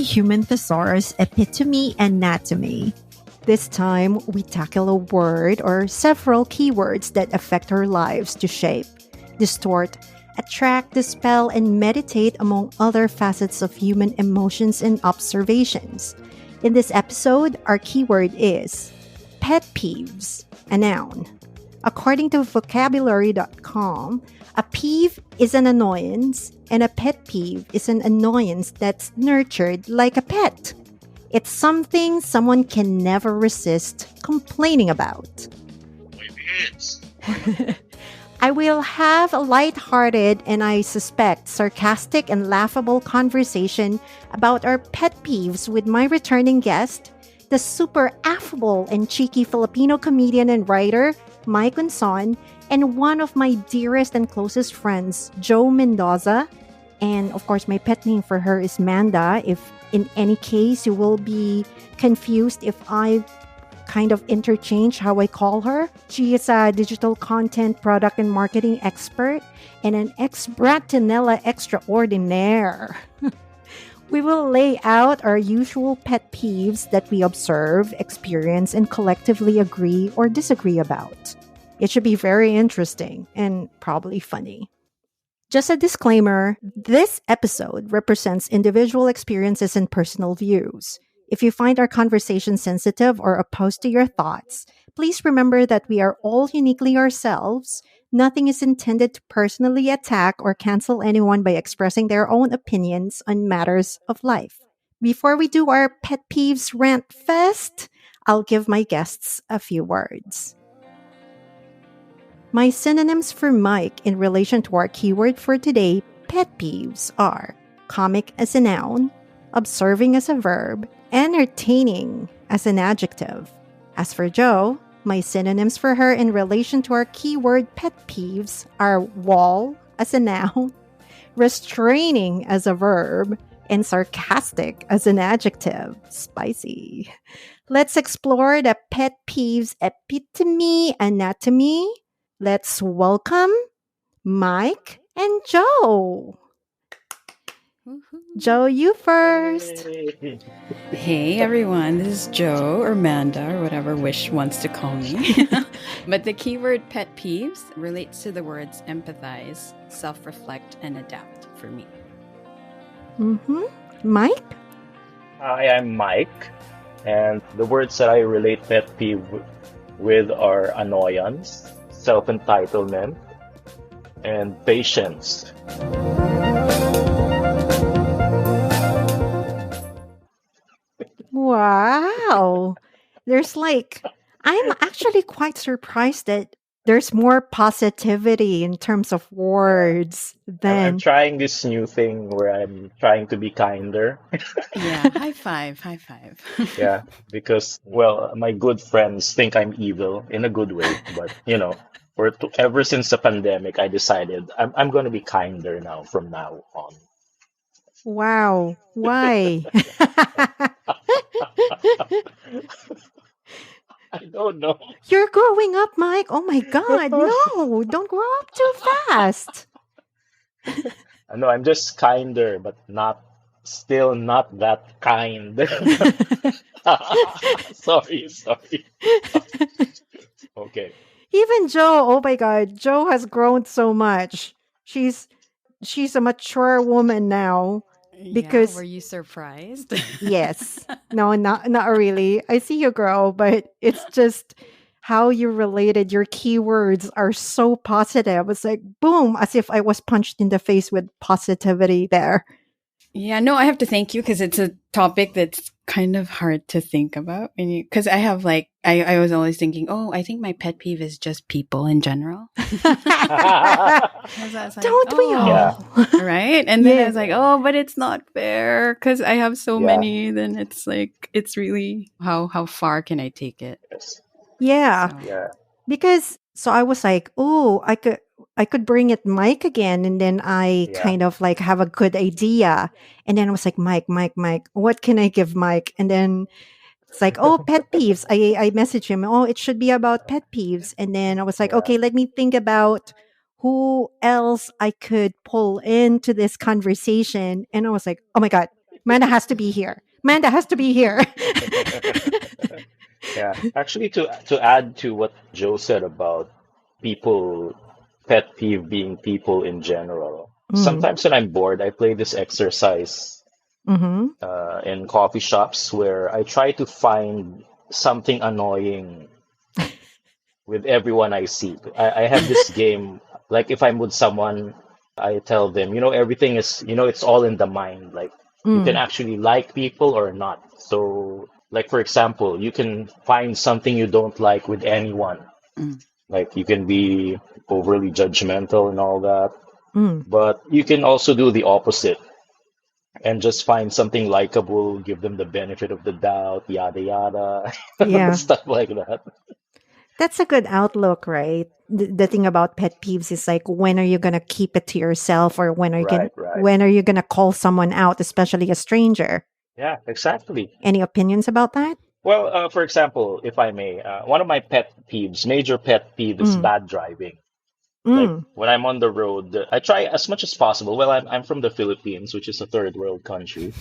Human Thesaurus Epitome Anatomy. This time, we tackle a word or several keywords that affect our lives to shape, distort, attract, dispel, and meditate among other facets of human emotions and observations. In this episode, our keyword is pet peeves, a noun. According to vocabulary.com, a peeve is an annoyance, and a pet peeve is an annoyance that's nurtured like a pet. It's something someone can never resist complaining about. I will have a lighthearted and I suspect sarcastic and laughable conversation about our pet peeves with my returning guest, the super affable and cheeky Filipino comedian and writer, Mike Unson, and one of my dearest and closest friends, Jo Mendoza. And of course, my pet name for her is Manda. If in any case you will be confused if I kind of interchange how I call her. She is a digital content product and marketing expert and an ex-bratinella extraordinaire. We will lay out our usual pet peeves that we observe, experience, and collectively agree or disagree about. It should be very interesting and probably funny. Just a disclaimer, this episode represents individual experiences and personal views. If you find our conversation sensitive or opposed to your thoughts, please remember that we are all uniquely ourselves. Nothing is intended to personally attack or cancel anyone by expressing their own opinions on matters of life. Before we do our pet peeves rant fest, I'll give my guests a few words. My synonyms for Mike in relation to our keyword for today, pet peeves, are comic as a noun, observing as a verb, entertaining as an adjective. As for Jo, my synonyms for her in relation to our keyword pet peeves are wall as a noun, restraining as a verb, and sarcastic as an adjective. Spicy. Let's explore the pet peeves epitome anatomy. Let's welcome Mike and Jo. Jo, you first. Hey everyone, this is Jo or Manda or whatever Wish wants to call me. But the keyword pet peeves relates to the words empathize, self-reflect, and adapt for me. Mike? Hi, I'm Mike, and the words that I relate pet peeve with are annoyance, self-entitlement, and patience. Wow. I'm actually quite surprised that there's more positivity in terms of words I'm than. trying this new thing where I'm trying to be kinder. Yeah, high five, high five. Yeah, because, well, my good friends think I'm evil in a good way, but ever since the pandemic, I decided I'm going to be kinder now from now on. Wow. Why? I don't know. You're growing up, Mike. Oh my God. No, don't grow up too fast. No, I'm just kinder, but still not that kind. Sorry. Okay. Even Jo, oh my God, Jo has grown so much. She's a mature woman now. Yeah, Because were you surprised? yes, no, not really. I see you grow, but it's just how you related. Your keywords are so positive. It's like boom, as if I was punched in the face with positivity there. Yeah, no, I have to thank you because it's a topic that's kind of hard to think about. Because I have I was always thinking, oh, I think my pet peeve is just people in general. Don't we all? Yeah. Right? And then I was like, oh, but it's not fair because I have so many. Then it's like, it's really, how far can I take it? Yes. Yeah. So, Yeah. Because so I was like, oh, I could bring it Mike again, and then I Yeah. kind of like have a good idea, and then I was like, Mike, what can I give Mike? And then it's like, oh, pet peeves. I messaged him, oh, it should be about pet peeves, and then I was like, Yeah. okay, let me think about who else I could pull into this conversation, and I was like, oh my God, Amanda has to be here. Amanda has to be here. Yeah, actually, to add to what Joe said about people, pet peeve being people in general. Mm. Sometimes when I'm bored, I play this exercise Mm-hmm. in coffee shops where I try to find something annoying with everyone I see. I have this game, like if I'm with someone, I tell them, everything is, it's all in the mind. Like you can Mm. actually like people or not. So, like for example, you can find something you don't like with anyone. Mm. Like you can be overly judgmental and all that, Mm. but you can also do the opposite and just find something likable, give them the benefit of the doubt, yada yada, Yeah. stuff like that. That's a good outlook, right? The thing about pet peeves is like when are you gonna keep it to yourself, or Right, right. when are you gonna call someone out, especially a stranger? Yeah, exactly. Any opinions about that? Well, for example, if I may, one of my pet peeves, major pet peeve is Mm. bad driving. Like Mm. when I'm on the road, I try as much as possible. Well, I'm from the Philippines, which is a third world country,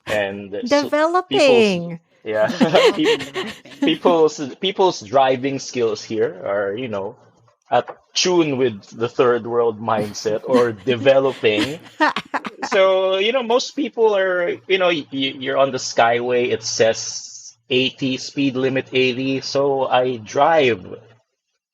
and so people's Developing. yeah, pe- Developing, developing. people's driving skills here are at tune with the third world mindset or developing. So, most people are, you're on the skyway, it says 80, speed limit 80. So I drive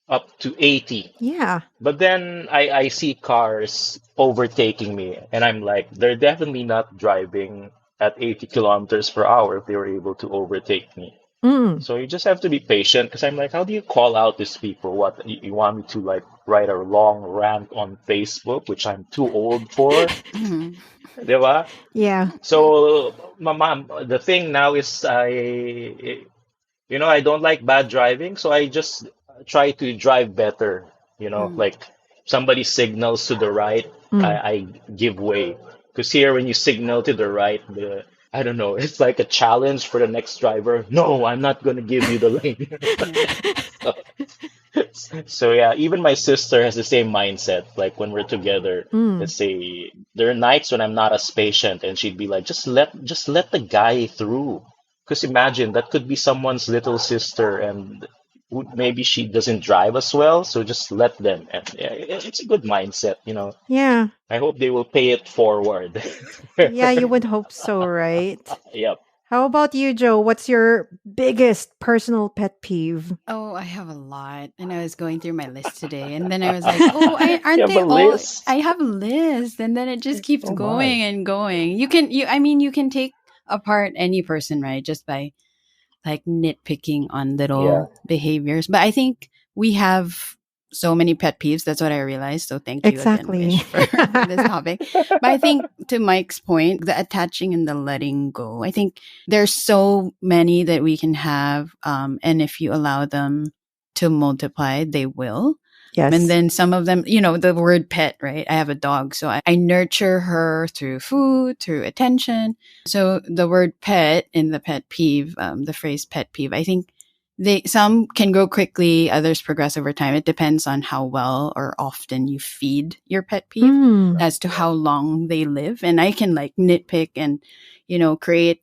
up to 80. Yeah. But then I see cars overtaking me, and I'm like, they're definitely not driving at 80 kilometers per hour if they were able to overtake me. Mm. So you just have to be patient because I'm like, how do you call out these people? What, you want me to like write a long rant on Facebook, which I'm too old for? Mhm. Diba? Yeah. So, mom, the thing now is I don't like bad driving, so I just try to drive better. Mm. Like somebody signals to the right, I, Mm. I give way. Because here, when you signal to the right, I don't know, it's like a challenge for the next driver. No, I'm not going to give you the lane. Yeah. So yeah, even my sister has the same mindset. Like when we're together, Mm. let's say there are nights when I'm not as patient, and she'd be like, just let the guy through. Because imagine that could be someone's little sister, and maybe she doesn't drive as well, so just let them. And yeah, it's a good mindset. Yeah. I hope they will pay it forward. Yeah, you would hope so, right? Yep. How about you, Joe? What's your biggest personal pet peeve? Oh, I have a lot. And I was going through my list today. And then I was like, oh, You aren't have a they all? list. I have a list. And then it just keeps Oh my. going and going. You can take apart any person, right? Just by like nitpicking on Yeah. little behaviors. But I think we have so many pet peeves. That's what I realized. So thank you again, Exactly. Wish, for this topic. But I think to Mike's point, the attaching and the letting go, I think there's so many that we can have. And if you allow them to multiply, they will. And Yes. then some of them, the word pet, right? I have a dog. So I nurture her through food, through attention. So the word pet in the pet peeve, the phrase pet peeve, I think some can grow quickly, others progress over time. It depends on how well or often you feed your pet peeve Mm. as to Right. how long they live. And I can like nitpick and, create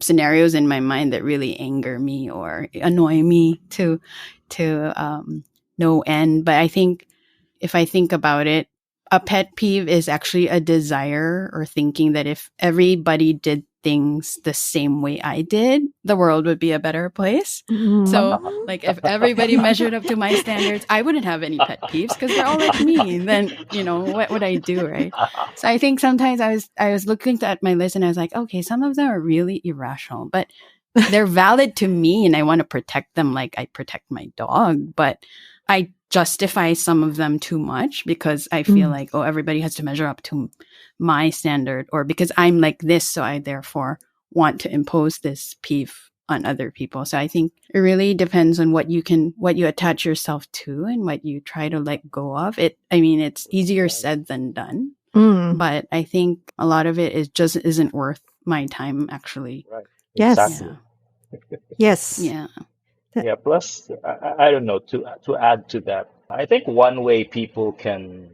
scenarios in my mind that really anger me or annoy me to no end. But I think if I think about it, a pet peeve is actually a desire or thinking that if everybody did things the same way I did, the world would be a better place. So, Mm. like, if everybody measured up to my standards, I wouldn't have any pet peeves because they're all like me. Then, what would I do, right? So I think sometimes I was looking at my list and I was like, okay, some of them are really irrational, but they're valid to me and I want to protect them like I protect my dog. But I justify some of them too much because I feel Mm. like, oh, everybody has to measure up to my standard, or because I'm like this, so I therefore want to impose this peeve on other people. So I think it really depends on what you attach yourself to and what you try to let go of. It's easier Right. said than done, Mm. but I think a lot of it is just isn't worth my time actually. Right. Yes. Exactly. Yeah. Yes. Yeah. Yeah, plus, I don't know, to add to that, I think one way people can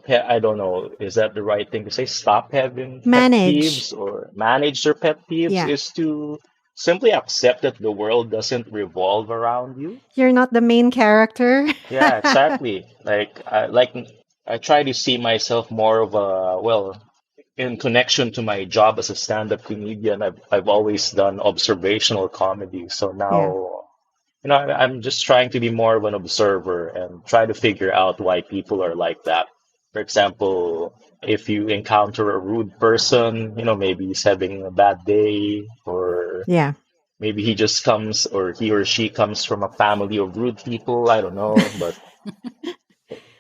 I don't know, is that the right thing to say? Stop having pet Manage. peeves or manage your pet peeves Yeah. is to simply accept that the world doesn't revolve around you. You're not the main character. Yeah, exactly. I try to see myself more of a, well, in connection to my job as a stand-up comedian, I've always done observational comedy. So Yeah. now, I'm just trying to be more of an observer and try to figure out why people are like that. For example, if you encounter a rude person, maybe he's having a bad day, or Yeah. maybe he just comes, or he or she comes from a family of rude people. I don't know, but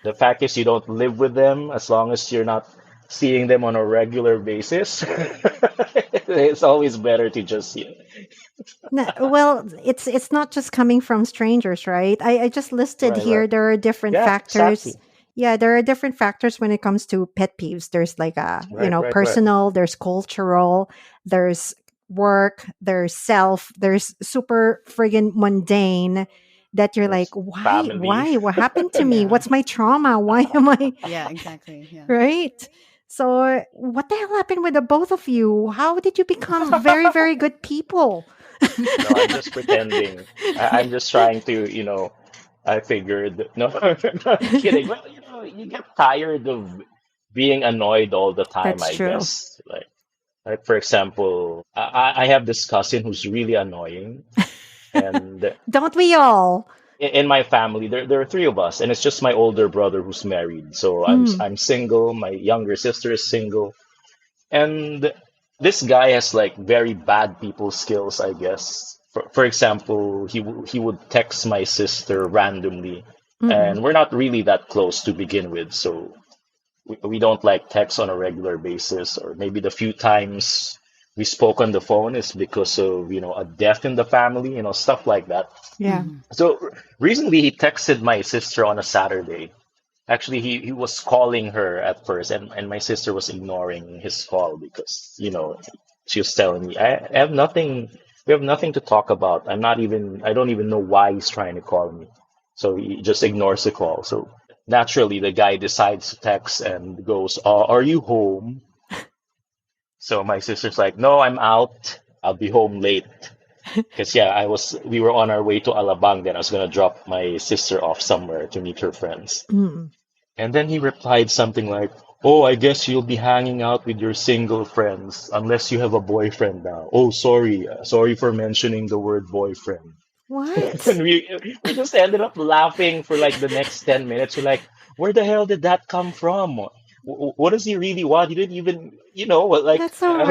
the fact is, you don't live with them as long as you're not seeing them on a regular basis. It's always better to just, Well, it's not just coming from strangers, right? I just listed right, right. here there are different Yeah, factors. exactly. Yeah, there are different factors when it comes to pet peeves. There's like Right, right, right. personal, there's cultural, there's work, there's self, there's super friggin' mundane that you're like, There's family. why? What happened to me? Yeah. What's my trauma? Why am I Yeah, exactly. Yeah. right? So, what the hell happened with the both of you? How did you become very, very good people? No, I'm just pretending. I'm just trying to, I figured. No, I'm kidding. Well, you get tired of being annoyed all the time, That's I true. guess. Like for example, I have this cousin who's really annoying, and Don't we all? in my family, there are three of us, and it's just my older brother who's married. So Mm, I'm single. My younger sister is single, and this guy has like very bad people skills, I guess. For example, he would text my sister randomly, mm-mm. and we're not really that close to begin with, so we don't like text on a regular basis, or maybe the few times we spoke on the phone is because of a death in the family, stuff like that. Yeah. Mhm. So recently he texted my sister on a Saturday. Actually, he was calling her at first, and my sister was ignoring his call because, she was telling me, I have nothing, we have nothing to talk about. I don't even know why he's trying to call me. So he just ignores the call. So naturally, the guy decides to text and goes, are you home? So my sister's like, no, I'm out. I'll be home late. Because yeah, we were on our way to Alabang, then I was gonna drop my sister off somewhere to meet her friends. Mm. And then he replied something like, oh, I guess you'll be hanging out with your single friends unless you have a boyfriend now. Oh, sorry. Sorry for mentioning the word boyfriend. What? And we just ended up laughing for like the next 10 minutes. We're like, where the hell did that come from? What does he really want? He didn't even, like That's so random. I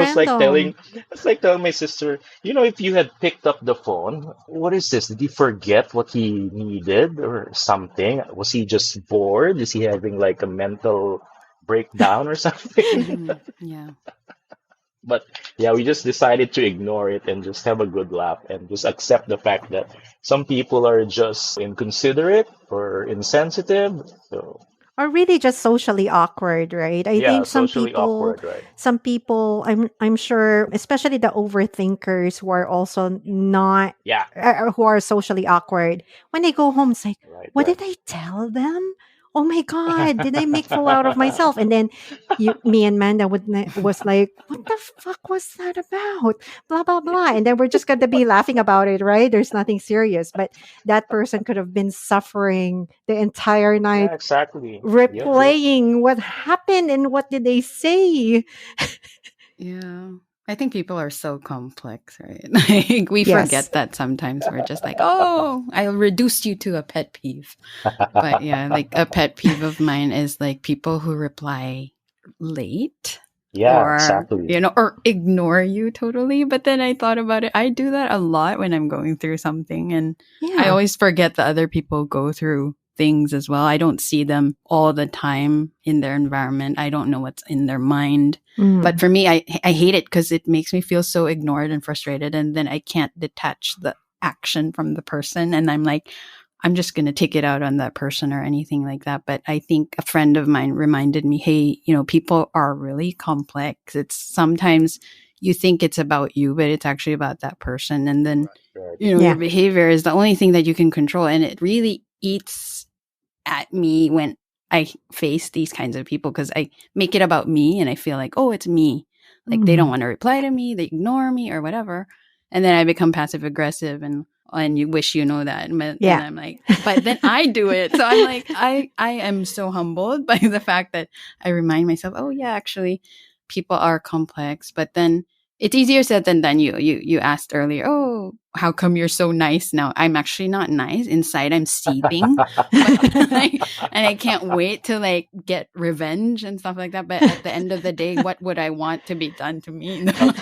was like telling my sister, if you had picked up the phone, what is this? Did he forget what he needed or something? Was he just bored? Is he having like a mental breakdown or something? Mhm. Yeah. But yeah, we just decided to ignore it and just have a good laugh and just accept the fact that some people are just inconsiderate or insensitive. So Or really just socially awkward, right? I yeah, think socially awkward, right? some people, I'm sure, especially the overthinkers who are also not, Yeah, who are socially awkward, when they go home, it's like, right, what right. did I tell them? Oh my God, did I make fool out of myself? And then me and Manda was like, what the fuck was that about? Blah, blah, blah. And then we're just going to be laughing about it, right? There's nothing serious. But that person could have been suffering the entire night Yeah, exactly. Yep, yep. replaying what happened and what did they say. Yeah. I think people are so complex, right? Like we Yes. forget that sometimes we're just like, oh, I'll reduce you to a pet peeve. But yeah, like a pet peeve of mine is like people who reply late Yeah, or, exactly. or ignore you totally. But then I thought about it. I do that a lot when I'm going through something, and I Yeah. always forget that other people go through things as well. I don't see them all the time in their environment. I don't know what's in their mind. But Mm. for me, I hate it because it makes me feel so ignored and frustrated. And then I can't detach the action from the person. And I'm like, I'm just going to take it out on that person or anything like that. But I think a friend of mine reminded me, hey, people are really complex. It's sometimes you think it's about you, but it's actually about that person. And then, Right. your Yeah. behavior is the only thing that you can control. And it really eats at me when I face these kinds of people because I make it about me and I feel like, oh, it's me. Like they don't Mm. want to reply to me, they ignore me or whatever. And then I become passive aggressive and you wish you know that. And Yeah. I'm like, but then I do it. So I'm like, I am so humbled by the fact that I remind myself, oh yeah, actually people are complex. But then it's easier said than done. You asked earlier, oh, how come you're so nice now? I'm actually not nice. Inside I'm seething. But like, and I can't wait to like get revenge and stuff like that. But at the end of the day, what would I want to be done to me? I'll,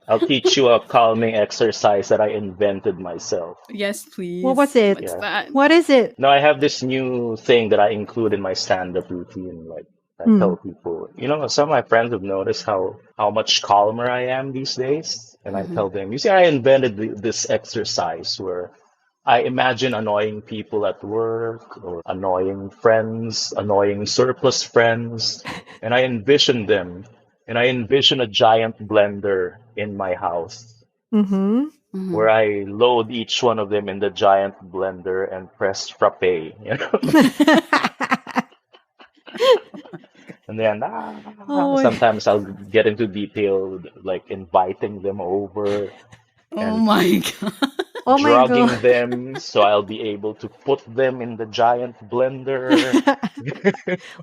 I'll teach you a calming exercise that I invented myself. Yes, What please. was it? What's Yeah. that? What is it? No, I have this new thing that I include in my stand-up routine. Like I Mm. tell people, some of my friends have noticed how much calmer I am these days, and I Mhm. tell them, you see, I invented this exercise where I imagine annoying people at work or annoying friends, annoying surplus friends, and I envision them, and I envision a giant blender in my house Mm-hmm. where Mhm. I load each one of them in the giant blender and press frappe, and then Oh, sometimes I'll get into detail like inviting them over Oh and my god. oh my god. drugging them so I'll be able to put them in the giant blender.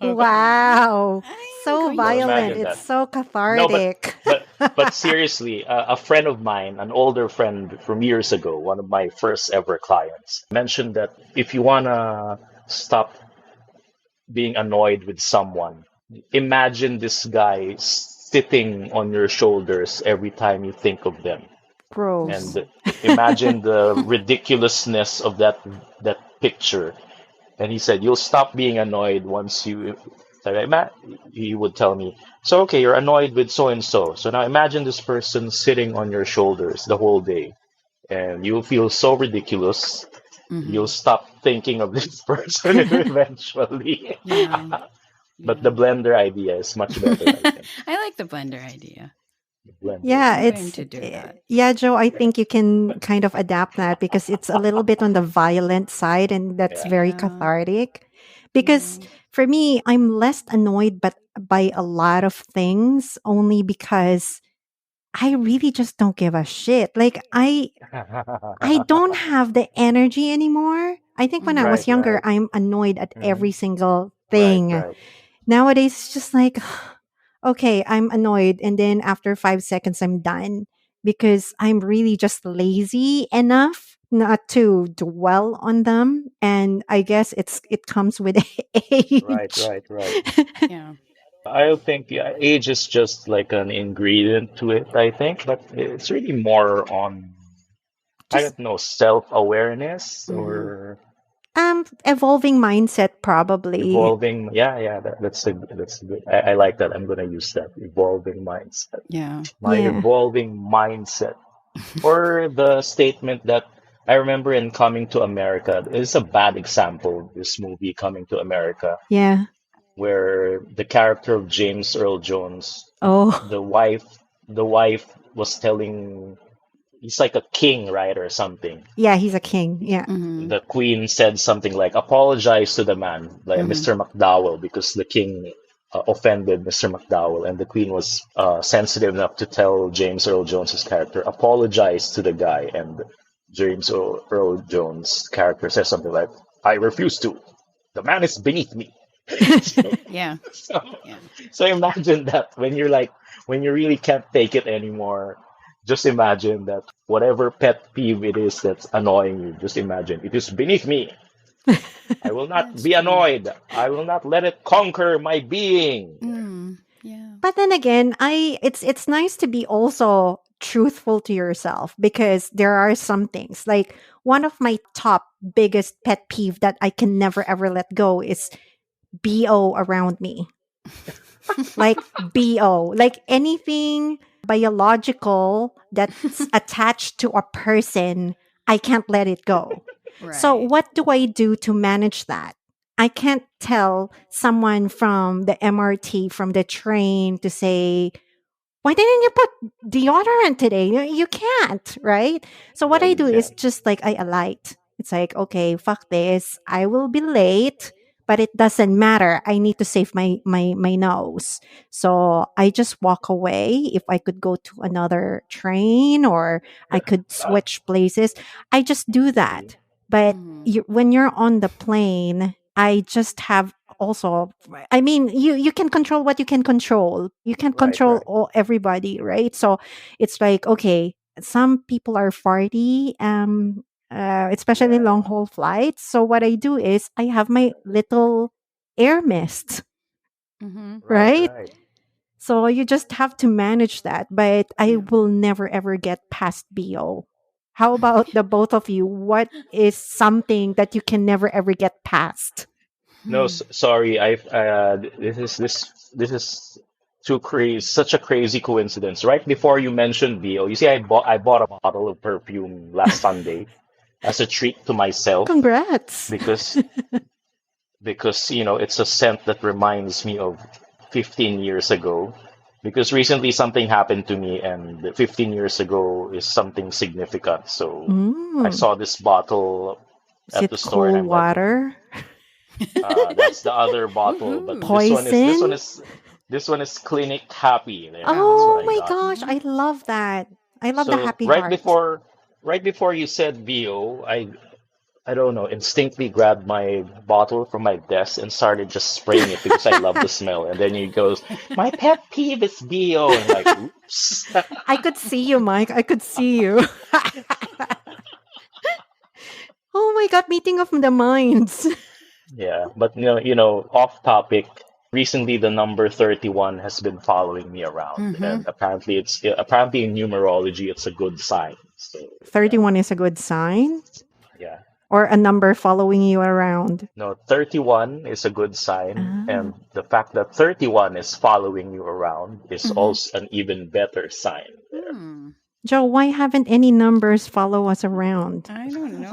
Wow. I'm So going So to violent. imagine try. It's that. so No, cathartic. but seriously, a friend of mine, an older friend from years ago, one of my first ever clients, mentioned that if you wanna stop being annoyed with someone, imagine this guy sitting on your shoulders every time you think of them, Gross. and imagine the ridiculousness of that picture. And he said, "You'll stop being annoyed once you." Like, he would tell me, "So okay, you're annoyed with so and so. So now imagine this person sitting on your shoulders the whole day, and you'll feel so ridiculous. You'll Mhm. stop thinking of this person eventually." Yeah. But the Yeah. blender idea is much better, I think. I like the blender idea. The blender. Yeah, I'm going to do that. yeah, Joe, I think you can kind of adapt that because it's a little bit on the violent side and that's Yeah. very Yeah. cathartic. Because Yeah. for me, I'm less annoyed but by a lot of things only because I really just don't give a shit. Like I don't have the energy anymore. I think when I Mhm. Right, was younger, right. I'm annoyed at Mhm. every single Right, thing. right. Nowadays, it's just like, okay, I'm annoyed. And then after 5 seconds, I'm done because I'm really just lazy enough not to dwell on them. And I guess it comes with Right, age. right, right. Yeah. I don't think yeah, age is just like an ingredient to it, I think, but it's really more on, I Just don't know, self-awareness Mhm. or evolving mindset, probably. evolving. Yeah, yeah, that's a good. I like that. I'm gonna use that. Evolving mindset. Yeah. My Yeah. evolving mindset. Or the statement that I remember in Coming to America. It's a bad example, this movie Coming to America, Yeah. where the character of James Earl Jones, Oh, the wife, the wife was telling, he's like a king, right, or something. yeah, he's a king. Yeah. Mhm. The queen said something like, apologize to the man, like Mhm. Mr. McDowell, because the king offended Mr. McDowell, and the queen was sensitive enough to tell James Earl Jones's character, apologize to the guy, and Earl Jones' character says something like, I refuse to. The man is beneath me. so, Yeah. so, Yeah. so imagine that when you really can't take it anymore, just imagine that whatever pet peeve it is that's annoying you, just imagine it is beneath me. I will not That's be true. annoyed. I will not let it conquer my being. Mm. Yeah. But then again, it's nice to be also truthful to yourself because there are some things like one of my top biggest pet peeve that I can never ever let go is BO around me. Like BO, like anything biological that's attached to a person, I can't let it go. So, Right. what do I do to manage that? I can't tell someone from the MRT, from the train to say, why didn't you put deodorant today? You can't, right? So, what Yeah, I you do is can. just like I alight. It's like, okay, fuck this. I will be late, but it doesn't matter. I need to save my nose. So I just walk away. If I could go to another train or I could switch places, I just do Mhm. that. But Mhm. when you're on the plane, I just have also, I mean, you can control what you can control. You can Right, control right. everybody, right? So it's like, okay, some people are farty, especially Yeah, long yeah. haul flights. So what I do is I have my little air mist, Mhm. Right, right? right. So you just have to manage that. But I Yeah. will never ever get past BO. How about the both of you? What is something that you can never ever get past? No, Hmm. sorry. This is too crazy. Such a crazy coincidence. Right before you mentioned BO, you see, I bought a bottle of perfume last Sunday as a treat to myself Congrats. because it's a scent that reminds me of 15 years ago. Because recently something happened to me, and 15 years ago is something significant. So I Mm. saw this bottle Is at the it store, and cool I'm like, water? that's the other bottle, but Woohoo. Poison? this one is Clinic Happy. There, that's what Oh I Oh. my got. gosh, Mhm. I love that. I love the So happy heart. right before you said VO, I don't know, instinctively grabbed my bottle from my desk and started just spraying it because I love the smell. And then he goes, "My pet peeve is VO," and I'm like, "Oops." I could see you, Mike. I could see you. Oh my god, meeting of the minds. Yeah, but off topic. Recently, the number 31 has been following me around, Mhm. and apparently in numerology, it's a good sign. So yeah, 31 is a good sign, yeah. or a number following you around. No, 31 is a good sign, Ah. and the fact that 31 is following you around is Mhm. also an even better sign there. Hmm. Joe, why haven't any numbers follow us around? I don't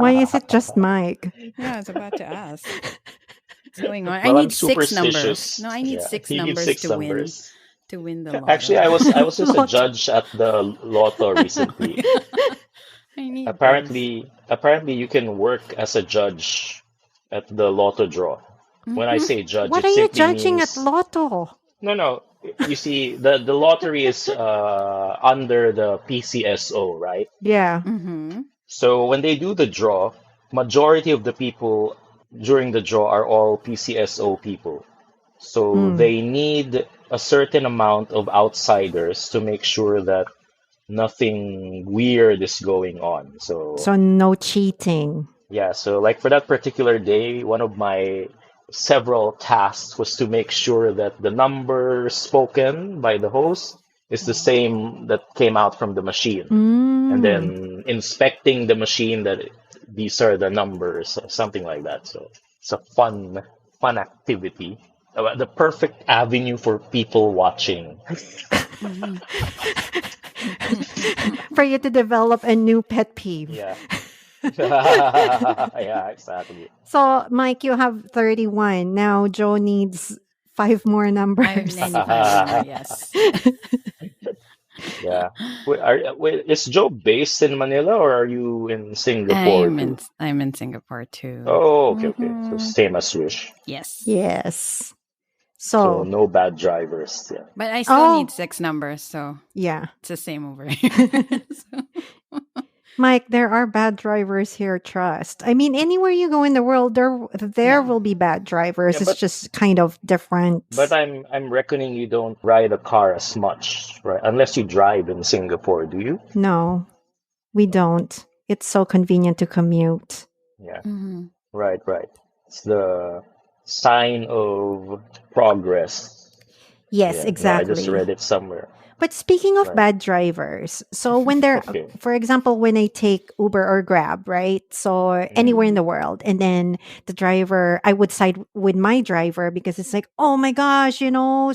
Why know. is it just Mike? Yeah, I was about to ask. What's going on? I Well, I'm need six numbers. superstitious. No, I need Yeah, six you need numbers six numbers. to win the Actually, lotto. I was just a Lot. judge at the lotto recently. I need those. Apparently, you can work as a judge at the lotto draw. When I Mhm. say judge, What it are you simply judging at means Lotto? no, no. You see, the lottery is under the PCSO, right? Yeah. Mhm. So when they do the draw, majority of the people during the draw are all PCSO people. So Mm. they need a certain amount of outsiders to make sure that nothing weird is going on. So So no cheating. yeah, so like for that particular day, one of my several tasks was to make sure that the number spoken by the host is the same that came out from the machine. And Mm. then inspecting the machine that these are the numbers, or something like that. So it's a fun activity. The perfect avenue for people watching. Mhm. For you to develop a new pet peeve. Yeah. Yeah, exactly. So, Mike, you have 31. Now, Joe needs five more I numbers. need five more. Yes. Yeah. Is Joe based in Manila or are you in Singapore too? I'm in Singapore too. Oh, okay, okay. So Mhm. same as Wish. Yes. Yes. So So, no bad drivers. Yeah. But I still need oh, six numbers, so yeah. it's the same over here. So- Mike, there are bad drivers here, trust. I mean, anywhere you go in the world, there yeah. will be bad Yeah, drivers. It's but just kind of but different. I'm reckoning you don't ride a car as much, right? Unless you drive in Singapore, do you? No, we don't. It's so convenient to commute. Yeah. Mhm. Right, right. It's the sign of progress. Yes, Yeah. No, I just exactly. read it somewhere. But speaking of Right. bad drivers, so when they're, Okay. for example, when I take Uber or Grab, right? So Mhm. anywhere in Mhm. the world, and then the driver, I would side with my driver because it's like, oh my gosh,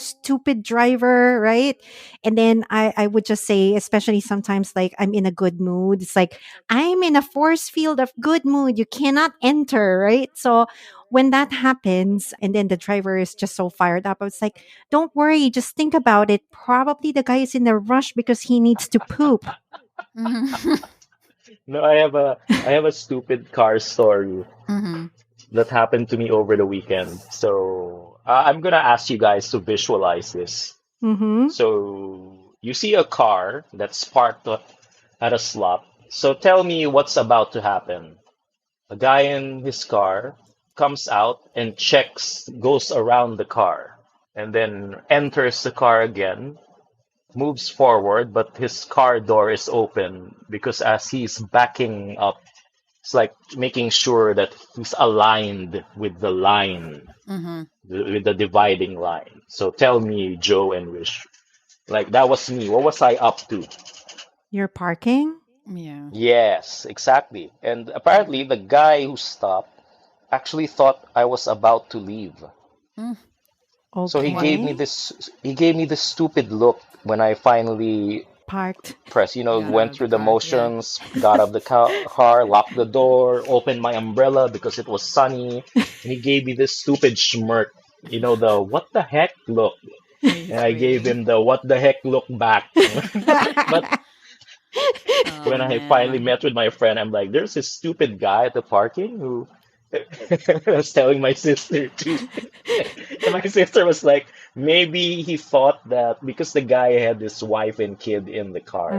stupid driver, right? And then I would just say, especially sometimes like I'm in a good mood, it's like, I'm in a force field of good mood. You cannot enter, right? So when that happens, and then the driver is just so fired up, I was like, don't worry, just think about it. Probably the guy is in a rush because he needs to poop. Mhm. No, I have a stupid car story. Mhm. that happened to me over the weekend. So I'm gonna ask you guys to visualize this. Mm-hmm. So you see a car that's parked at a slot. So tell me what's about to happen. A guy in his car comes out and checks, goes around the car, and then enters the car again, moves forward, but his car door is open because as he's backing up, it's like making sure that he's aligned with the line, Mm-hmm. with the dividing line. So tell me, Joe and Wish, like that was me. What was I up to? You're parking? Yeah. Yes, exactly. And apparently, the guy who stopped actually thought I was about to leave. Mm. So Okay. he gave me this stupid look when I finally Parked. pressed, Got out went of the through the car. Yeah. motions, got out of the car, locked the door, opened my umbrella because it was sunny, and he gave me this stupid smirk, the what the heck look. And He's I gave waiting. him the what the heck look back. But Oh when I finally man. met with my friend, I'm like, there's this stupid guy at the parking who was telling my sister too. And my sister was like, maybe he thought that because the guy had his wife and kid in the car.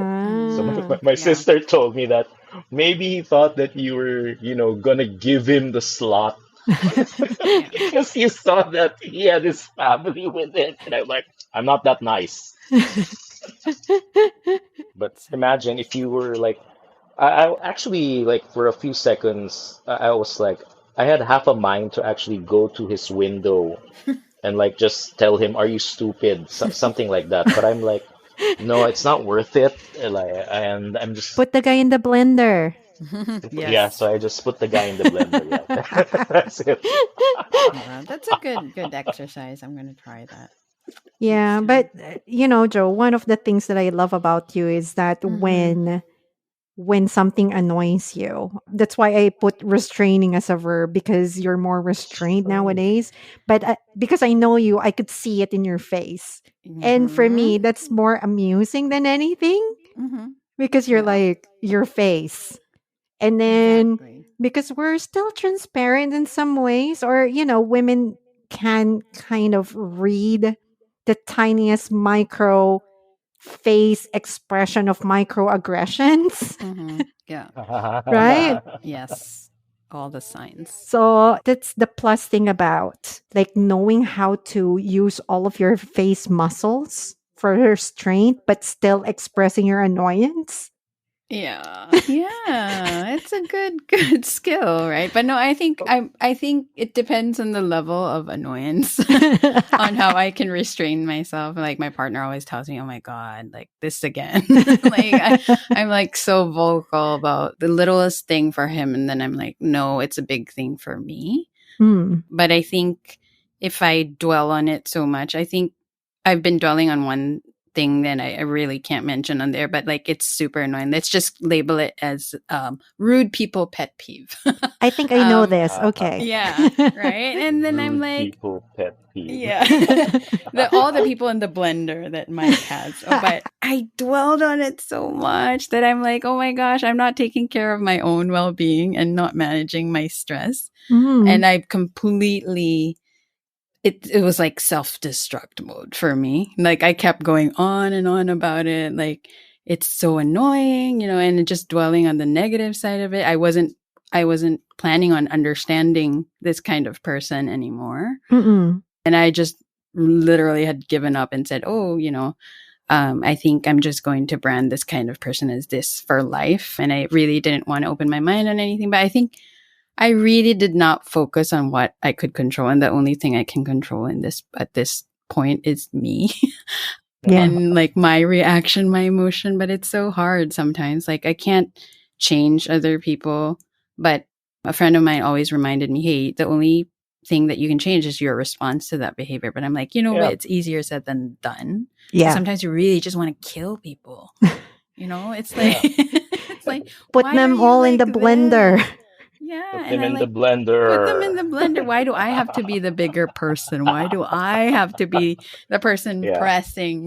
So my, Ah. my my Yeah. sister told me that maybe he thought that you were, gonna give him the slot Yeah. because you saw that he had his family with it. And I'm like, I'm not that nice. But imagine if you were like, I actually like for a few seconds, I was like, I had half a mind to actually go to his window and like just tell him, "Are you stupid?" Something like that. But I'm like, no, it's not worth it. And I'm just Put the guy in the blender. yeah. Yes. So I just put the guy in the blender. Yeah, that's it. Yeah. That's a good exercise. I'm gonna try that next Yeah, time. but Joe, one of the things that I love about you is that Mm-hmm. when something annoys you, that's why I put restraining as a verb because you're more restrained Strange. nowadays. But because I know you, I could see it in your face. And for Mm-hmm. me, that's more amusing than anything Mm-hmm. because you're Yeah. like your face. And then Exactly. because we're still transparent in some ways, or, women can kind of read the tiniest micro face expression of microaggressions, Mm-hmm. Yeah. right? Yes. All the signs. So that's the plus thing about like knowing how to use all of your face muscles for restraint, but still expressing your annoyance. Yeah. Yeah. It's a good skill, right? But no, I think it depends on the level of annoyance on how I can restrain myself. Like my partner always tells me, "Oh my god, like this again." I'm like so vocal about the littlest thing for him and then I'm like, "No, it's a big thing for me." Mm, But I think if I dwell on it so much, I think I've been dwelling on one thing that I really can't mention on there, but like it's super annoying. Let's just label it as rude people pet peeve. I think I know um, this. Okay. yeah, right. And then I'm Rude like, people pet peeve. yeah, all the people in the blender that Mike has. Oh, but I dwelled on it so much that I'm like, oh my gosh, I'm not taking care of my own well being and not managing my stress. Mm, And I completely it was like self-destruct mode for me. Like I kept going on and on about it. Like it's so annoying, and just dwelling on the negative side of it. I wasn't planning on understanding this kind of person anymore. mm-mm. And I just literally had given up and said, "Oh, I think I'm just going to brand this kind of person as this for life." And I really didn't want to open my mind on anything. But I think I really did not focus on what I could control. And the only thing I can control at this point is me Yeah. and like my reaction, my emotion. But it's so hard sometimes. Like I can't change other people. But a friend of mine always reminded me, hey, the only thing that you can change is your response to that behavior. But I'm like, you know what? Yeah. It's easier said than done. So Yeah. sometimes you really just want to kill people. It's like, Yeah. it's like, Put why are them you all in like the blender. this? Yeah, Put and them I in the like put them in blender. the blender. Why do I have to be the bigger person? Why do I have to be the person Yeah. pressing,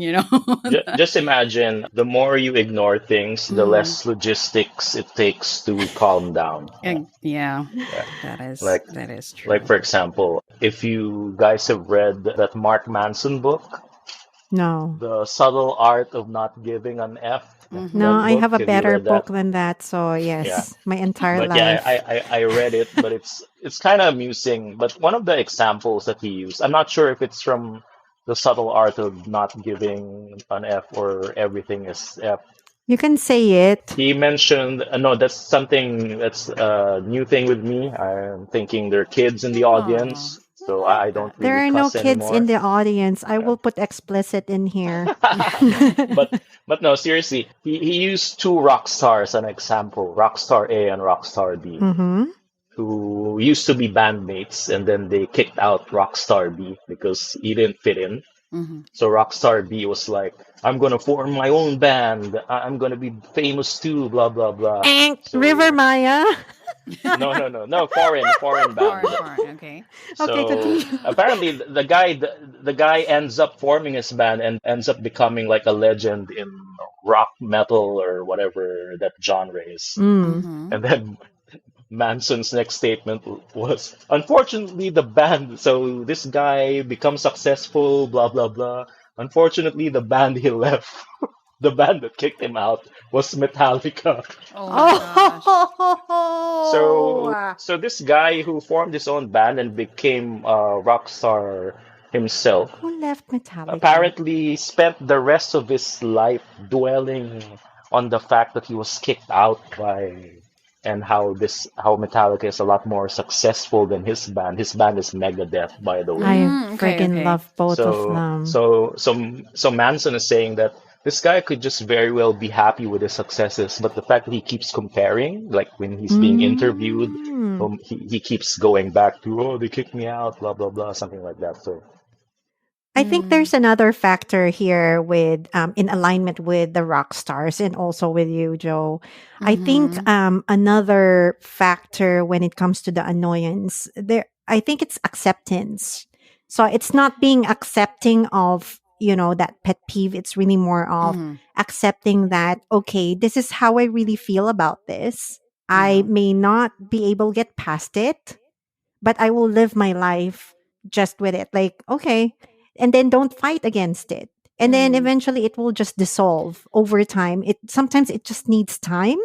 Just imagine the more you ignore things, the Mhm. less logistics it takes to calm down. Yeah. And yeah, Yeah. that is Like, that is like true. for example, if you guys have read that Mark Manson book, No. The Subtle Art of Not Giving an F, No, Mhm. that I have book, a have you better read book that? than that. So, Yeah. yes, my entire But yeah, life. I read it, but it's kind of amusing. But one of the examples that he used, I'm not sure if it's from The Subtle Art of Not Giving an F or Everything is F. You can say it. He mentioned, no, that's something that's a new thing with me. I'm thinking there are kids in the Oh, audience, I so like I don't that. There really are no cuss kids in anymore. the audience. I Yeah. will put explicit in here. but but no, seriously, he used two rock stars as an example, Rockstar A and Rockstar B, Mm-hmm. who used to be bandmates, and then they kicked out Rockstar B because he didn't fit in. Mhm. So Rockstar B was like, I'm gonna form my own band. I'm gonna be famous too, blah blah blah. River So Maya. no, foreign Foreign, band. foreign. Okay. Okay, So continue. apparently the guy ends up forming his band and ends up becoming like a legend in rock metal or whatever that genre is. Mm. Mhm. And then Manson's next statement was, unfortunately, the band, so this guy becomes successful, blah, blah, blah. Unfortunately, the band he left, the band that kicked him out, was Metallica. Oh my gosh. So, Oh. so this guy who formed his own band and became a rock star himself Who left Metallica? apparently spent the rest of his life dwelling on the fact that he was kicked out by and how Metallica is a lot more successful than his band. His band is Megadeth, by the way. I Okay, friggin' okay. love both of So them. so so Manson is saying that this guy could just very well be happy with his successes, but the fact that he keeps comparing, like when he's being interviewed, Mm. he keeps going back to, oh, they kicked me out, blah blah blah, something like that. So I think Mm. there's another factor here with in alignment with the rock stars and also with you, Joe. I think Mhm. another factor when it comes to the annoyance, there I think it's acceptance. So it's not being accepting of, that pet peeve. It's really more of Mhm. accepting that, okay, this is how I really feel about this. I Yeah. may not be able to get past it, but I will live my life just with it. Like, okay. And then don't fight against it. And then Mm. eventually it will just dissolve over time. It sometimes it just needs time.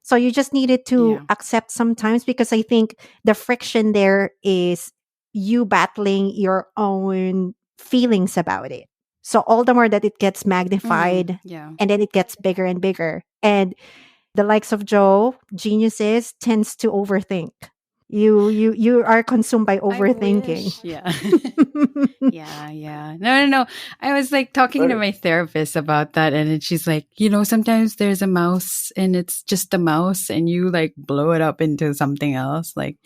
So you just needed to Yeah. accept sometimes because I think the friction there is you battling your own feelings about it. So all the more that it gets Mm. magnified Yeah. and then it gets bigger and bigger. And the likes of Joe, geniuses, tends to overthink. You are consumed by I overthinking. wish. Yeah. Yeah, yeah. No, no, no. I was like talking to but my therapist about that, and then she's like, sometimes there's a mouse and it's just a mouse, and you like blow it up into something else. Like,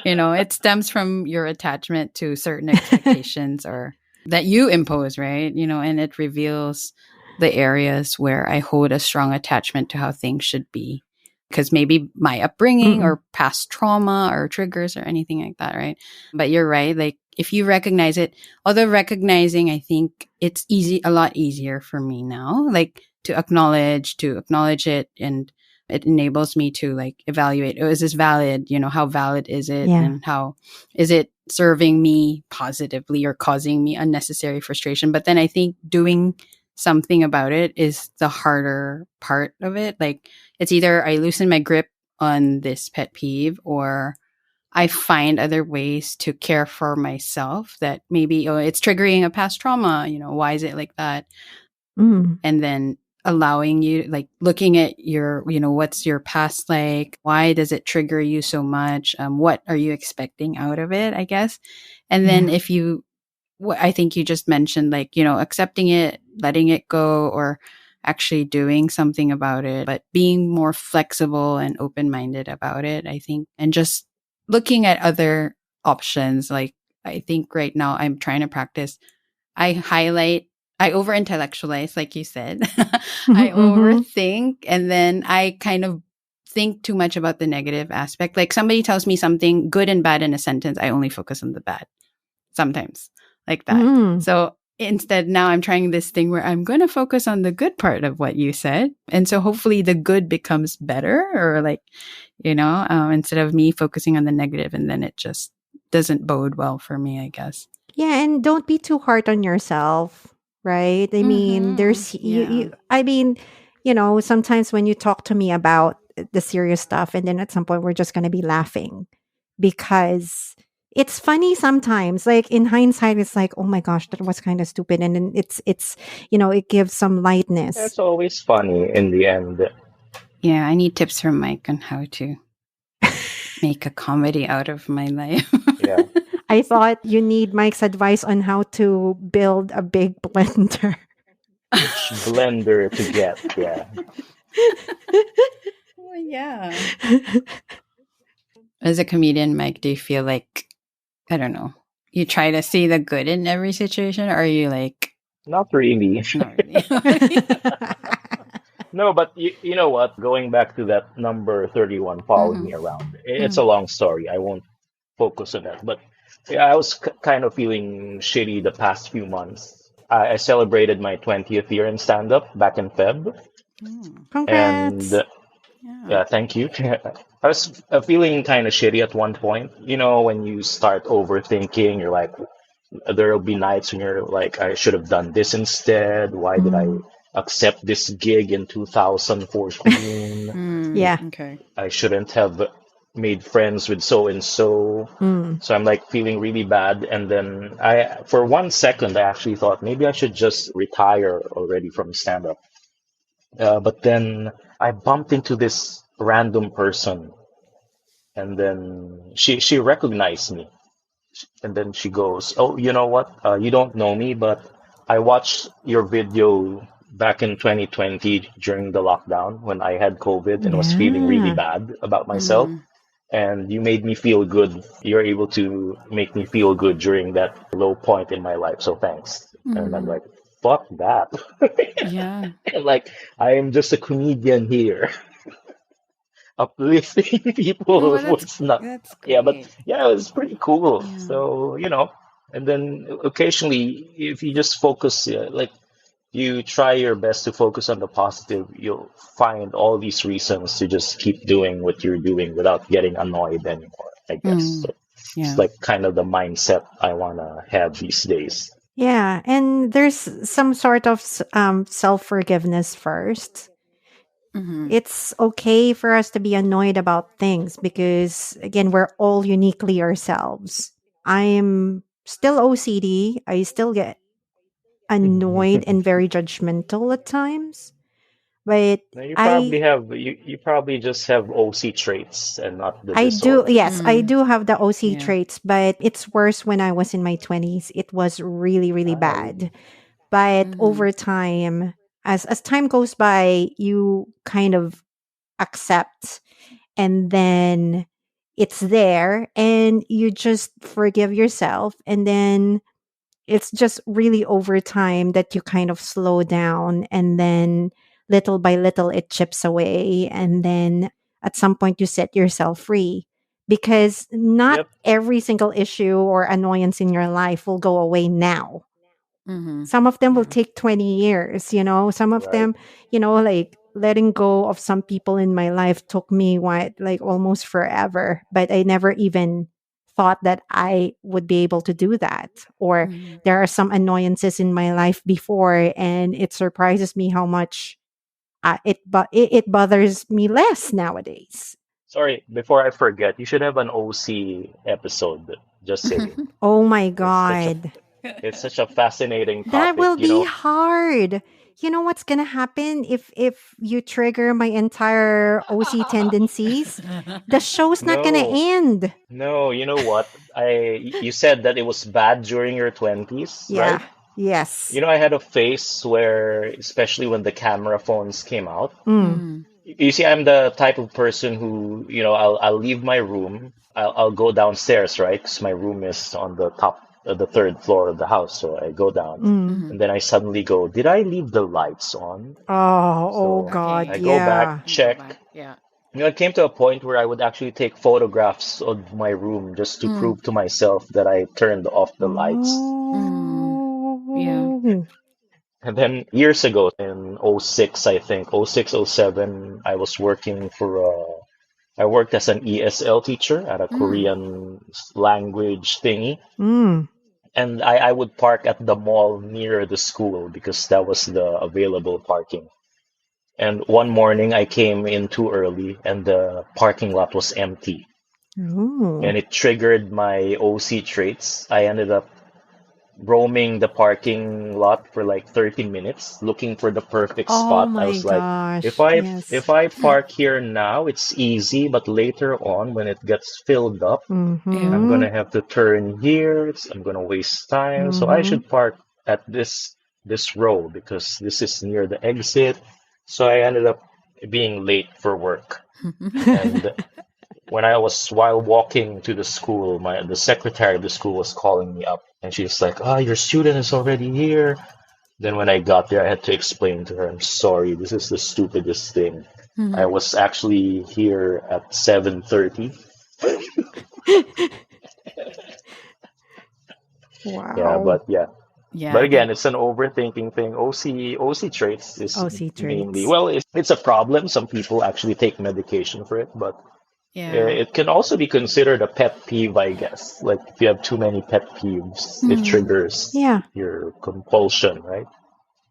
it stems from your attachment to certain expectations or that you impose, right? And it reveals the areas where I hold a strong attachment to how things should be. Because maybe my upbringing Mm-mm. or past trauma or triggers or anything like that, right? But you're right. Like, if you recognize it, although recognizing, I think it's a lot easier for me now, like to acknowledge it, and it enables me to like evaluate, oh, is this valid? How valid is it? Yeah. And how is it serving me positively or causing me unnecessary frustration? But then I think doing something about it is the harder part of it. Like, it's either I loosen my grip on this pet peeve, or I find other ways to care for myself that maybe, oh, it's triggering a past trauma. Why is it like that? Mm. And then allowing you, like, looking at your, what's your past like? Why does it trigger you so much? What are you expecting out of it, I guess? And then Yeah. if you, I think you just mentioned, like, accepting it, letting it go, or actually doing something about it, but being more flexible and open minded about it, I think, and just looking at other options. Like, I think right now I'm trying to practice. I over intellectualize, like you said. I Mm-hmm. overthink, and then I kind of think too much about the negative aspect. Like somebody tells me something good and bad in a sentence, I only focus on the bad sometimes, like that. So instead, now I'm trying this thing where I'm going to focus on the good part of what you said. And so hopefully the good becomes better, or like, instead of me focusing on the negative, and then it just doesn't bode well for me, I guess. Yeah, and don't be too hard on yourself, right? I mean, there's sometimes when you talk to me about the serious stuff, and then at some point we're just going to be laughing because it's funny sometimes. Like in hindsight, it's like, oh my gosh, that was kind of stupid, and then it's it gives some lightness. It's always funny in the end. Yeah, I need tips from Mike on how to make a comedy out of my life. Yeah. I thought you need Mike's advice on how to build a big blender. Which blender to get, yeah. Well, yeah. As a comedian, Mike, do you feel like, I don't know, you try to see the good in every situation, or are you like... Not really. Not really. No, but you know what? Going back to that number 31 following me around, it's a long story. I won't focus on that. But yeah, I was kind of feeling shitty the past few months. I celebrated my 20th year in stand-up back in Feb. Congrats. And yeah, thank you. I was feeling kind of shitty at one point. You know, when you start overthinking, you're like, there'll be nights when you're like, I should have done this instead. Why did I accept this gig in 2014? Yeah. Okay. I shouldn't have made friends with so and so. So I'm like feeling really bad. And then for 1 second, I actually thought maybe I should just retire already from stand up. But then I bumped into this random person, and then she recognized me. And then she goes, "Oh, you know what? You don't know me, but I watched your video back in 2020 during the lockdown when I had COVID and was feeling really bad about myself. And you made me feel good. You're able to make me feel good during that low point in my life. So thanks." And I'm like, fuck that. Yeah. Like, I am just a comedian here. Uplifting people was not. That's great. Yeah, but yeah, it was pretty cool. So, and then occasionally, if you just focus, like you try your best to focus on the positive, you'll find all these reasons to just keep doing what you're doing without getting annoyed anymore, I guess. So it's like kind of the mindset I want to have these days. Yeah, and there's some sort of self-forgiveness first. It's okay for us to be annoyed about things because, again, we're all uniquely ourselves. I'm still OCD. I still get annoyed and very judgmental at times. But Now you probably just have OC traits and not the I do, disorder. yes, I do have the OC traits, but it's worse when I was in my 20s. It was really, really bad. But over time, as time goes by, you kind of accept, and then it's there and you just forgive yourself, and then it's just really over time that you kind of slow down, and then little by little it chips away, and then at some point you set yourself free, because not every single issue or annoyance in your life will go away now. Some of them will take 20 years, some of them, like letting go of some people in my life took me like almost forever, but I never even thought that I would be able to do that. Or there are some annoyances in my life before, and it surprises me how much it bothers me less nowadays. Sorry, before I forget, you should have an OC episode. Just saying. Oh my God. It's such a fascinating topic. That will be hard. You know what's gonna happen if you trigger my entire OC tendencies? The show's not gonna end. No, you know what? You said that it was bad during your 20s, right? Yes. I had a phase where, especially when the camera phones came out. You see, I'm the type of person who, I'll leave my room. I'll go downstairs, right? Because my room is on the top, the third floor of the house. So I go down, and then I suddenly go, did I leave the lights on? Oh God! I go back, check. It came to a point where I would actually take photographs of my room just to Mm, prove to myself that I turned off the lights. mm, yeah. Oh. And then years ago, in '06, I think, '06, '07, I was working I worked as an ESL teacher at a Mm, Korean language thingy. Mm. And I would park at the mall near the school because that was the available parking. And one morning I came in too early and the parking lot was empty. Oh. And it triggered my OC traits. I ended up roaming the parking lot for like 30 minutes looking for the perfect Oh spot. I my was like, if gosh. I Yes. if I park here now, it's easy, but later on when it gets filled up, yeah. I'm Mm-hmm. gonna have to turn here. I'm gonna waste time. So I Mm-hmm. should park at this row because this is near the exit. So I ended up being late for work. And when I was while walking to the school, my the secretary of the school was calling me up, and she's like, "Ah, your student is already here." Then when I got there, I had to explain to her, "I'm sorry, this is the stupidest thing. I was actually here at 7:30." Yeah, Wow. but yeah. Yeah, But I again, think. it's an overthinking thing. OC traits is OC mainly, traits. well, it's a problem. Some people actually take medication for it, but Yeah. it can also be considered a pet peeve, I guess. Like if you have too many pet peeves, it Mm, triggers Yeah. your compulsion, right?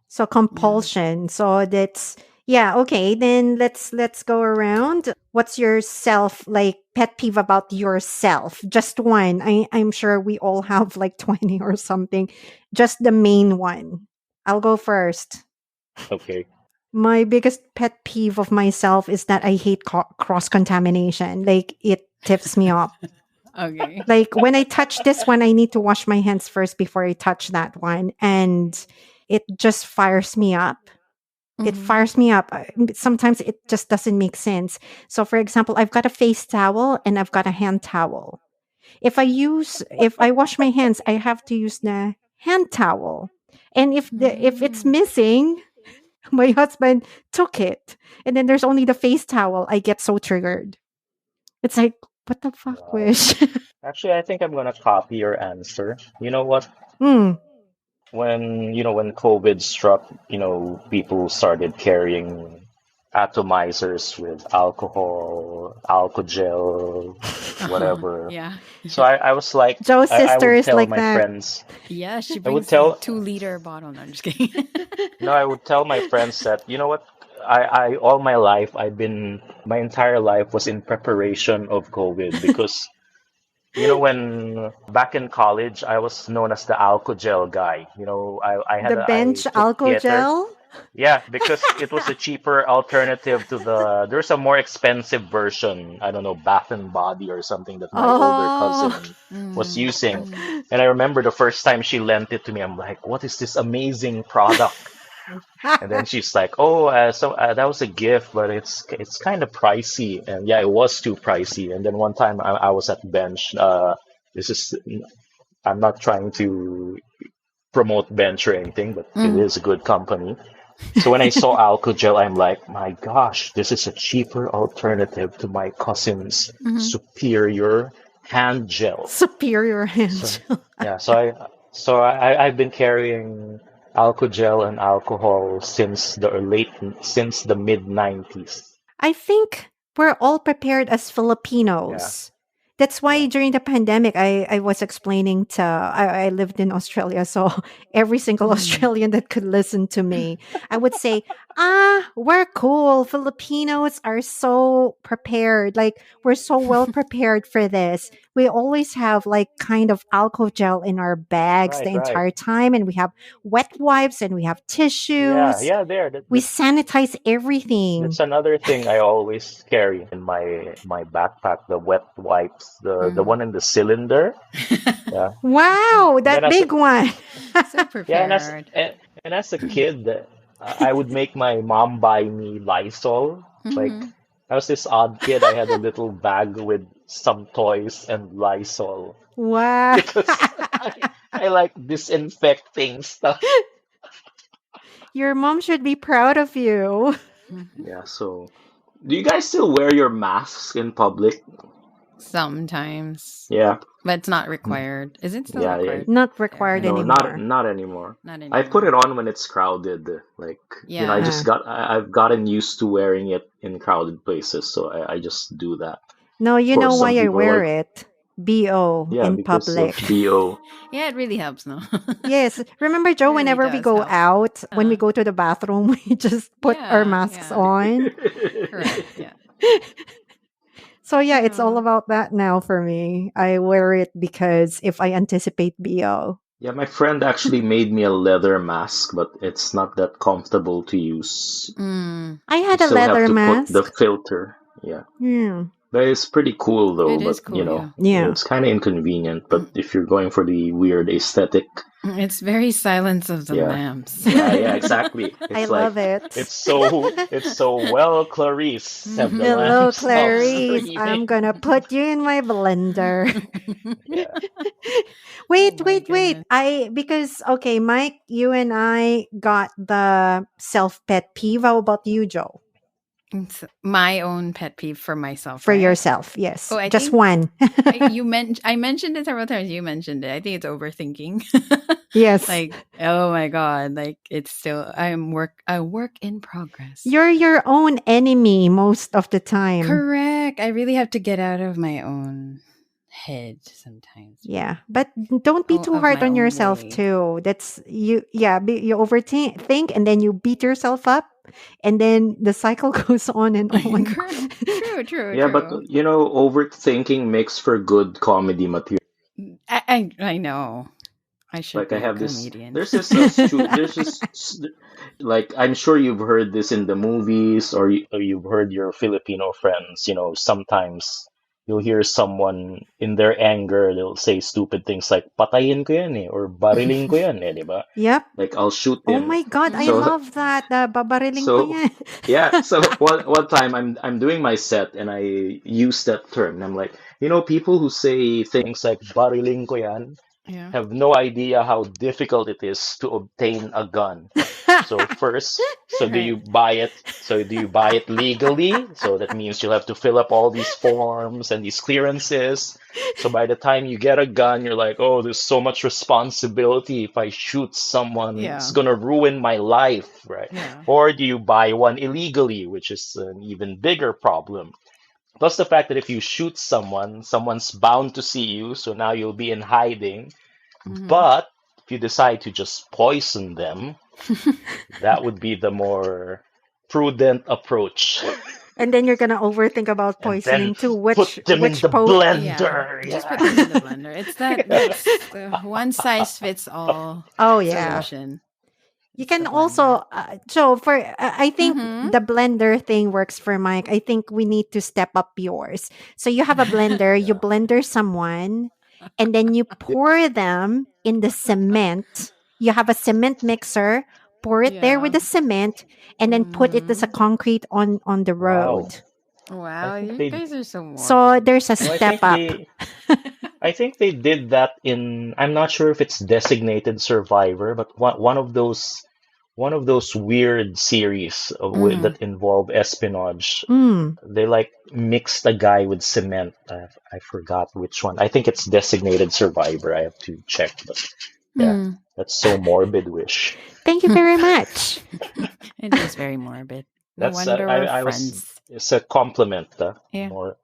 So yeah. compulsion. So that's yeah, okay. Then let's go around. What's your self like pet peeve about yourself? Just one. I'm sure we all have like 20 or something. Just the main one. I'll go first. Okay. My biggest pet peeve of myself is that I hate cross contamination. Like it tips me off. Okay. Like when I touch this one, I need to wash my hands first before I touch that one. And it just fires me up. It Mm-hmm. fires me up. Sometimes it just doesn't make sense. So, for example, I've got a face towel and I've got a hand towel. If I wash my hands, I have to use the hand towel. And if it's Mm. missing, my husband took it. And then there's only the face towel. I get so triggered. It's like, what the fuck, Wow. wish? Actually, I think I'm gonna copy your answer. You know what? Hmm. When COVID struck, people started carrying atomizers with alcohol, alcohol, Uh-huh. whatever. Yeah. So I was like, Joe's I sister would is tell like my that. friends, Yeah, she I would brings a tell, 2-liter bottle. No, I'm just kidding. no, I would tell my friends that, you know what, all my life, my entire life was in preparation of COVID because, when back in college, I was known as the alcohol gel guy. The I bench took alcohol theater. gel. Yeah, because it was a cheaper alternative to there's a more expensive version, I don't know, Bath and Body or something that my older Oh. cousin was Mm, using. mm. And I remember the first time she lent it to me, I'm like, what is this amazing product? And then she's like, oh, that was a gift, but it's kind of pricey. And yeah, it was too pricey. And then one time I was at Bench. This is I'm not trying to promote Bench or anything, but it Mm. is a good company. So when I saw alcohol gel, I'm like, my gosh, this is a cheaper alternative to my cousin's Mhm. superior hand gel. Superior So hand gel. yeah, I've been carrying alcohol gel and alcohol since the mid 90s. I think we're all prepared as Yeah, Filipinos. That's yeah. why during the pandemic, I was explaining I lived in Australia. So every single Mm. Australian that could listen to me, I would say, we're cool. Filipinos are so prepared. Like, we're so well prepared for this. We always have like kind of alcohol gel in our bags Right, the right. entire time. And we have wet wipes and we have Yeah, tissues. yeah. There. We sanitize everything. That's another thing I always carry in my backpack. The wet wipes, the Mm. one in the cylinder. Yeah. Wow, And then that as big one. So Yeah, prepared. and as a kid, I would make my mom buy me Lysol. Like Mhm. I was this odd kid. I had a little bag with some toys and Lysol Wow. because I like disinfecting stuff. Your mom should be proud of you. Mhm. Yeah, so Do you guys still wear your masks in public? Sometimes, Yeah. but it's not required. Is it still Yeah, yeah. required Not there? required No, anymore. not anymore. Not I put it anymore. on when it's crowded. Like, I Yeah. just I've gotten used to wearing it in crowded places, so I just do that. No, Of you know course, some why I people are wear like, it. BO yeah, in because of public. BO. Yeah, it really helps, no? Yes. Remember, It Joe, really whenever we does go help. out, when we Uh, go to the bathroom, we just put our yeah, masks yeah. on. Correct. Yeah. So, yeah, it's all Yeah. about that now for me. I wear it because if I anticipate BO. Yeah, my friend actually made me a leather mask, but it's not that comfortable to use. Mm, I You had a still have leather to put the mask. filter. Yeah. Yeah. But it's pretty cool though, it but is cool, yeah. Yeah. it's kind of inconvenient. But if you're going for the weird aesthetic, It's very Silence of the yeah. Lambs. Yeah, exactly. I It's like love it. it's so well, Clarice, have the lamb Hello, stopped Clarice. I'm screaming. gonna put you in my blender. Yeah. Oh Wait, my wait, wait. goodness. Because okay, Mike, you and I got the self pet peeve. How about you, Joe? It's my own pet peeve for myself, For right? yourself, Oh, yes. I Just think one. I mentioned it several times. You mentioned it. I think it's overthinking. Yes. Like, oh my god, like it's still a work in progress. You're your own enemy most of the time. Correct. I really have to get out of my own head sometimes. Yeah, but don't be Oh, too of hard my on own yourself way. too. That's you. Yeah, you overthink and then you beat yourself up, and then the cycle goes on and on. True, true, Yeah, but true. overthinking makes for good comedy material. I know. I should Like I be a have this, comedian. there's this, like I'm sure you've heard this in the movies, or you've heard your Filipino friends. Sometimes you'll hear someone in their anger, they'll say stupid things like "patayin ko yan eh" or "bariling ko yan eh," di ba? Yep. Like I'll shoot Oh him. my God, I So, Mhm. love that. Babariling ko so yan. yeah. So one time I'm doing my set and I use that term. And I'm like, people who say things like "bariling ko yan" Yeah. have no idea how difficult it is to obtain a gun. So first, Right. do you buy it legally? So that means you'll have to fill up all these forms and these clearances. So by the time you get a gun, you're like, oh, there's so much responsibility. If I shoot someone, it's Yeah. gonna ruin my life, right? Yeah. Or do you buy one illegally, which is an even bigger problem? Plus the fact that if you shoot someone, someone's bound to see you, so now you'll be in hiding. Hmm. But if you decide to just poison them, that would be the more prudent approach. And then you're gonna overthink about And then poisoning too. put them in Which the Yeah. blender. Just put Yeah. them in the blender. It's that's the one size fits all Oh yeah. solution. You It's the can blender. also so for I think Mm-hmm. the blender thing works for Mike. I think we need to step up yours. So you have a blender, you Yeah. blender someone, and then you pour them in the cement. You have a cement mixer, pour it there with Yeah. the cement, and then put it as a Mm-hmm. concrete on the Wow. road. I Wow, think you they guys are so So morbid. there's a no, step up. I think they did that in, I'm not sure if it's Designated Survivor, but one of those weird series Mm. that involve espionage. Mm. They like mixed a guy with cement. I forgot which one. I think it's Designated Survivor. I have to check, but yeah, Mm. that's so morbid wish. Thank you very much. It is very morbid. No That's wonder we're I was friends. It's a compliment, Yeah. more.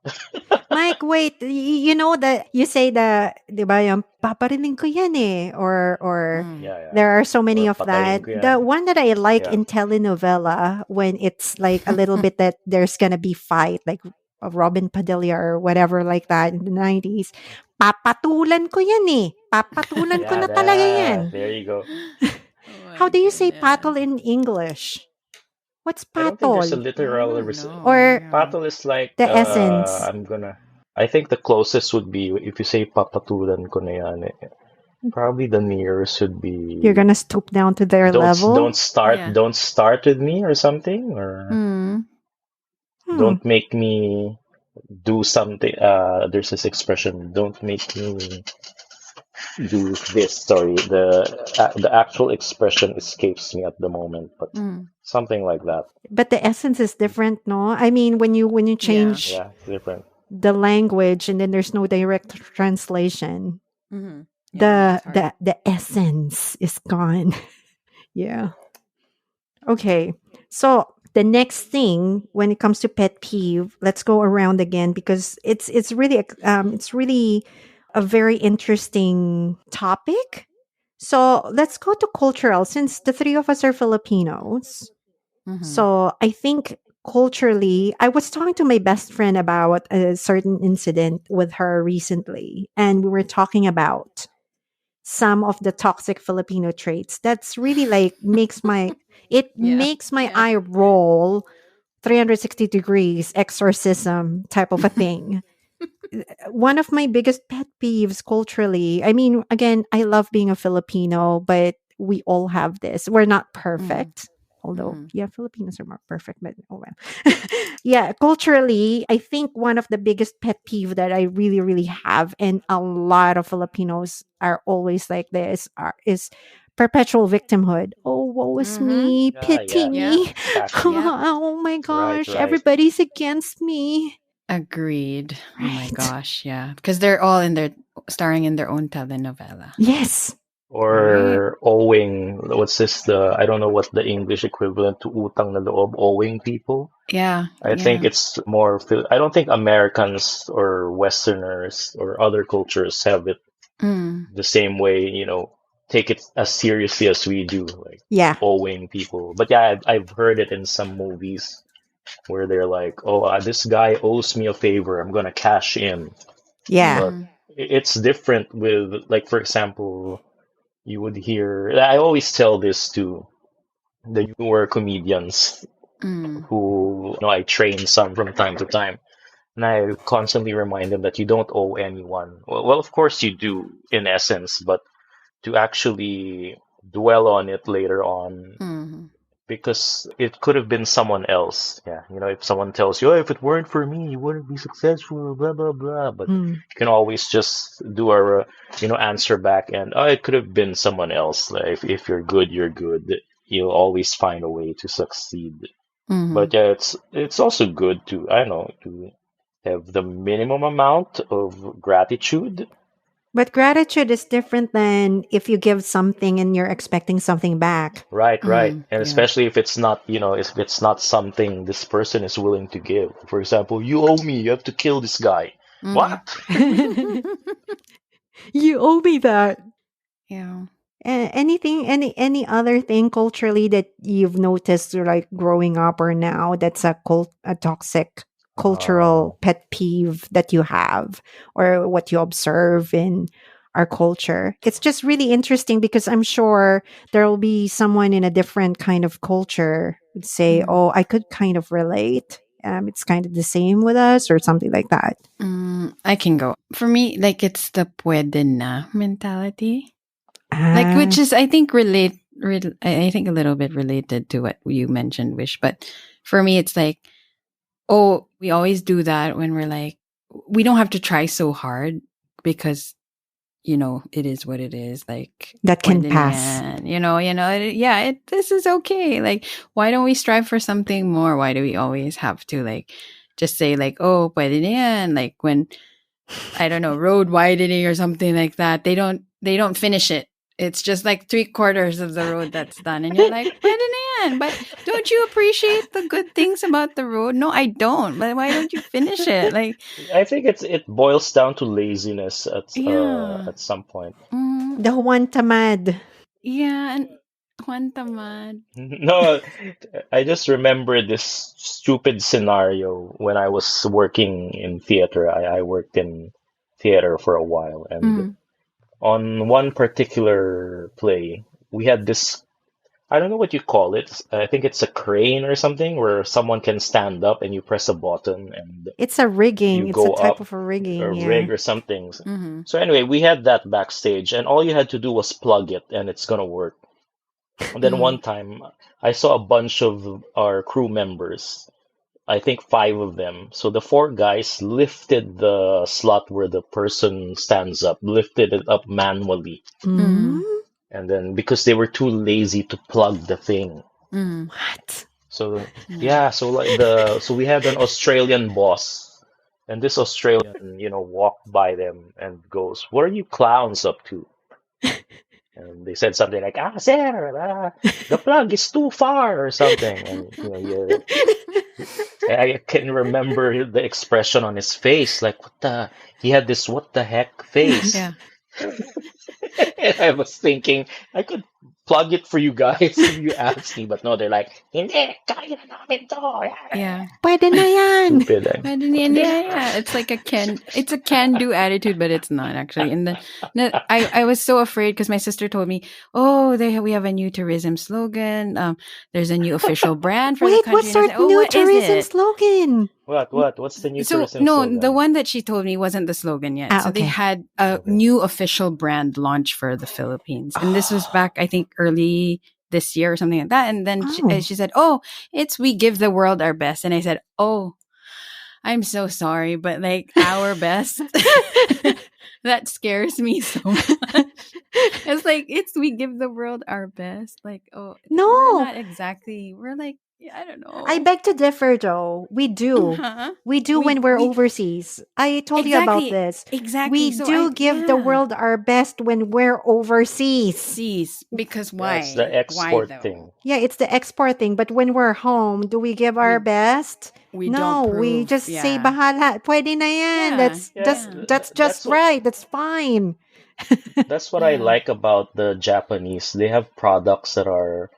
Mike, wait. You know that you say the, di ba, yung paparinig ko yan eh. Or Mm. Yeah, yeah. there are so many Or of patayin that. ko The yan. one that I like Yeah. in telenovela when it's like a little bit that there's gonna be fight, like Robin Padilla or whatever like that in the 90s. Papatulan ko yan eh. Papatulan ko Yeah, na talaga yan. there you go. Oh How my do you say goodness. patol in English? What's I don't think there's a patol? I literal don't know. Or Yeah. Paddle is like the essence? I think the closest would be if you say papatulan ko na yan. Probably the nearest would You're be gonna stoop down to their don't level? start Yeah. don't start with me or something, or Mm. Hmm. don't make me do something. There's this expression, don't make me do this. Sorry, the actual expression escapes me at the moment, but Mm. something like that. But the essence is different, no? I mean, when you Yeah. change Yeah, it's different. the language and then there's no direct translation, Mm-hmm. Yeah, the it's hard. the essence is gone. Yeah. Okay. So the next thing when it comes to pet peeve, let's go around again because it's really a very interesting topic. So let's go to cultural since the three of us are Filipinos. Mm-hmm. So I think culturally, I was talking to my best friend about a certain incident with her recently, and we were talking about some of the toxic Filipino traits. That's really like Yeah. makes my Yeah. eye roll 360 degrees exorcism type of a thing. One of my biggest pet peeves culturally. I mean, again, I love being a Filipino, but we all have this. We're not Mm-hmm. perfect. Although, Mm-hmm. yeah, Filipinos are more perfect, but oh well. Yeah, culturally, I think one of the biggest pet peeve that I really, really have, and a lot of Filipinos are always like this, is perpetual victimhood. Oh, woe is Mm-hmm. me, Yeah, pity yeah. Yep. me. Bashing. Yep. Oh my Right, gosh, right. everybody's against me. Agreed. Oh my Right. gosh. Yeah. Because they're all in their starring in their own telenovela. Yes. Right? Or owing, what's this? I don't know what the English equivalent to utang na loob, owing people. Yeah. I think Yeah. it's more, I don't think Americans or Westerners or other cultures have it Mm. the same way, take it as seriously as we do, like Yeah. owing people. But yeah, I've heard it in some movies where they're like, oh, this guy owes me a favor, I'm gonna cash in. Yeah. But Mm-hmm. it's different with, like, for example, you would hear, I always tell this to the newer comedians Mm. who, I train some from time to time. And I constantly remind them that you don't owe anyone. Well, of course you do in essence, but to actually dwell on it later on, Mm-hmm. because it could have been someone else. Yeah, if someone tells you, oh, if it weren't for me, you wouldn't be successful, blah, blah, blah. But Mm. you can always just do answer back and, oh, it could have been someone else. Like, if you're good, you're good. You'll always find a way to succeed. Mm-hmm. But yeah, it's also good to, I don't know, to have the minimum amount of gratitude. But gratitude is different than if you give something and you're expecting something back. Right, right. Mm. And Yeah. especially if it's not, if it's not something this person is willing to give. For example, you owe me, you have to kill this guy. Mm-hmm. What? You owe me that. Yeah. Anything, any other thing culturally that you've noticed, or like growing up or now, that's a toxic Uh, cultural pet peeve that you have, or what you observe in our culture? It's just really interesting because I'm sure there will be someone in a different kind of culture would say, Mm. "Oh, I could kind of relate. It's kind of the same with us," or something like that. I can go. For me, like it's the puede na mentality. Like Ah, which is I think I think a little bit related to what you mentioned, Wish. But for me it's like, oh, we always do that when we're like we don't have to try so hard because it is what it is. Like, that can pwede na pass. yan. Yeah, this is okay. Like, why don't we strive for something more? Why do we always have to like just say like, oh, pwede na yan? Like when I don't know, road widening or something like that, they don't finish it. It's just like 3/4 of the road that's done, and you're like, pwede na yan. But don't you appreciate the good things about the road? No, I don't. But why don't you finish it? Like, I think it boils down to laziness yeah. at some point. Mm, The one tamad. yeah, and Juan Tamad. No, I just remember this stupid scenario when I was working in theater. I worked in theater for a while, and Mm, on one particular play, we had this, I don't know what you call it. I think it's a crane or something where someone can stand up and you press a button and It's a you rigging. It's a go type up, of a rigging. or Yeah. rig or something. mm-hmm. So anyway, we had that backstage and all you had to do was plug it and it's gonna work. And then Mm, one time I saw a bunch of our crew members I think five of them. So the four guys lifted the slot where the person stands up, lifted it up manually. Mm. Mm. And then because they were too lazy to plug the thing. Mm. What? So Yeah. yeah, so we had an Australian boss, and this Australian, walked by them and goes, "What are you clowns up to?" And they said something like, sir, the plug is too far or something. And I can remember the expression on his face, like he had this what the heck face. Yeah. And I was thinking I could plug it for you guys if you ask me, but no, they're like, hindi, kaya namin to. Yeah. Pwede na yan. Stupid. But yeah. It's like it's a can-do attitude, but it's not actually. And then I was so afraid because my sister told me, oh, we have a new tourism slogan. There's a new official brand for the Wait, country. what's And I our said, oh, new what is tourism it? slogan? What's the new So tourism no, the slogan? one that she told me wasn't the slogan yet. Ah, So they okay. had a Okay. new official brand launch for the Philippines, and this was back, I think, early this year or something like that. And then Oh. she said, "Oh, it's we give the world our best," and I said, "Oh, I'm so sorry, but like our best." That scares me so much. It's like we give the world our best. Like, oh, we're No. not exactly. We're like, I don't know. I beg to differ, Joe. We do. Uh-huh. We do when we're we overseas. I told you about exactly this. exactly. We So do give the world our best when we're overseas. seas because That's why? the Why export though? thing. Yeah, it's the export thing. But when we're home, do we give our We best? we don't No, we prove. just say Yeah. bahala. Pwede na yan. Yeah. Yeah, Yeah. That's just right. That's fine. that's what I Yeah. like about the Japanese. They have products that are,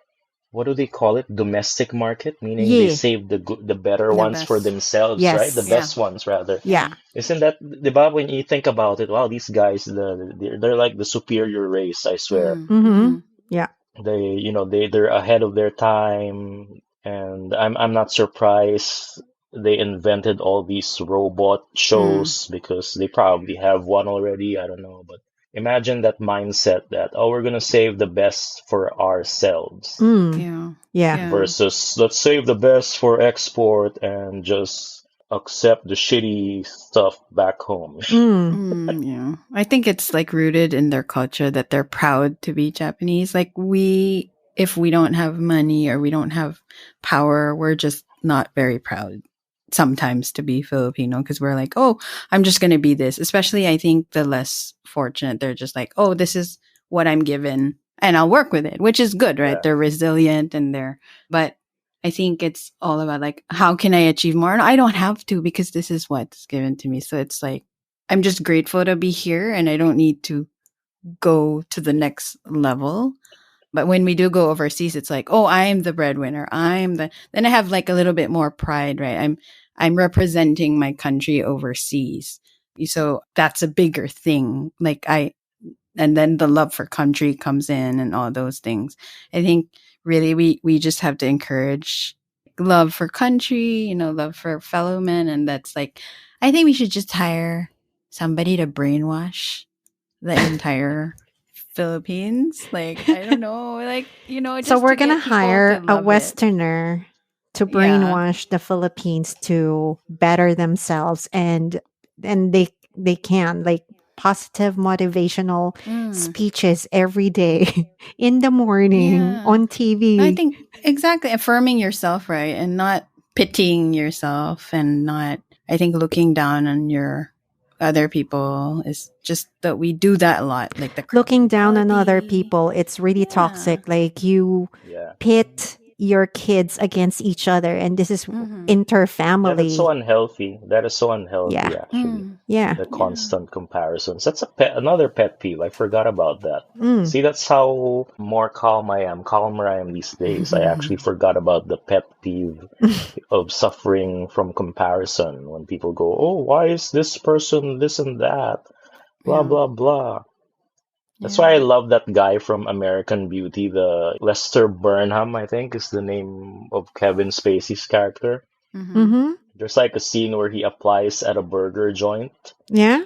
what do they call it? Domestic market, meaning they Yeah. save the better The ones for best. themselves, right? The Yes. Yeah. best ones rather. Yeah. Yeah. Isn't that, diba, when you think about it, wow, these guys, they're like the superior race, I swear. Mm. Mm-hmm. Mm-hmm. Yeah. They're ahead of their time, and I'm not surprised they invented all these robot Mm. shows because they probably have one already. I don't know, but imagine that mindset that, oh, we're gonna save the best for ourselves Mm. Yeah. Yeah. Yeah. versus let's save the best for export and just accept the shitty stuff back home. Yeah. I think it's like rooted in their culture that they're proud to be Japanese. Like if we don't have money or we don't have power, we're just not very proud sometimes to be Filipino because we're like, oh, I'm just going to be this. Especially, I think the less fortunate, they're just like, oh, this is what I'm given and I'll work with it, which is good, right? Yeah. They're resilient but I think it's all about like, how can I achieve more? And I don't have to because this is what's given to me. So it's like, I'm just grateful to be here and I don't need to go to the next level. But when we do go overseas, it's like, oh, I'm the breadwinner. Then I have like a little bit more pride, right? I'm representing my country overseas. So that's a bigger thing. And then the love for country comes in and all those things. I think really we just have to encourage love for country, love for fellow men. And that's like, I think we should just hire somebody to brainwash the entire Philippines. Like, I don't know, like, just So we're to gonna get people to hire a love it. Westerner to Yeah. brainwash the Philippines to better themselves, and they can like positive motivational Mm. speeches every day in the morning Yeah. on TV. I think exactly affirming yourself, right? And not pitying yourself and not, I think, looking down on your other people is just that we do that a lot. Like the looking down on other criminality. people, it's really Yeah. toxic. Like you Yeah. pit your kids against each other, and this is Mhm. Yeah, that's inter-family. so unhealthy. That is so unhealthy, Yeah. actually. Mm. Yeah. The Yeah. constant comparisons. That's another pet peeve. I forgot about that. Mm. See, that's how calmer I am these days. I actually forgot about the pet peeve of suffering from comparison when people go, oh, why is this person this and that? Blah, Yeah. blah, blah. That's why I love that guy from American Beauty, the Lester Burnham, I think is the name of Kevin Spacey's character. Mhm. Mm-hmm. There's like a scene where he applies at a burger joint. Yeah.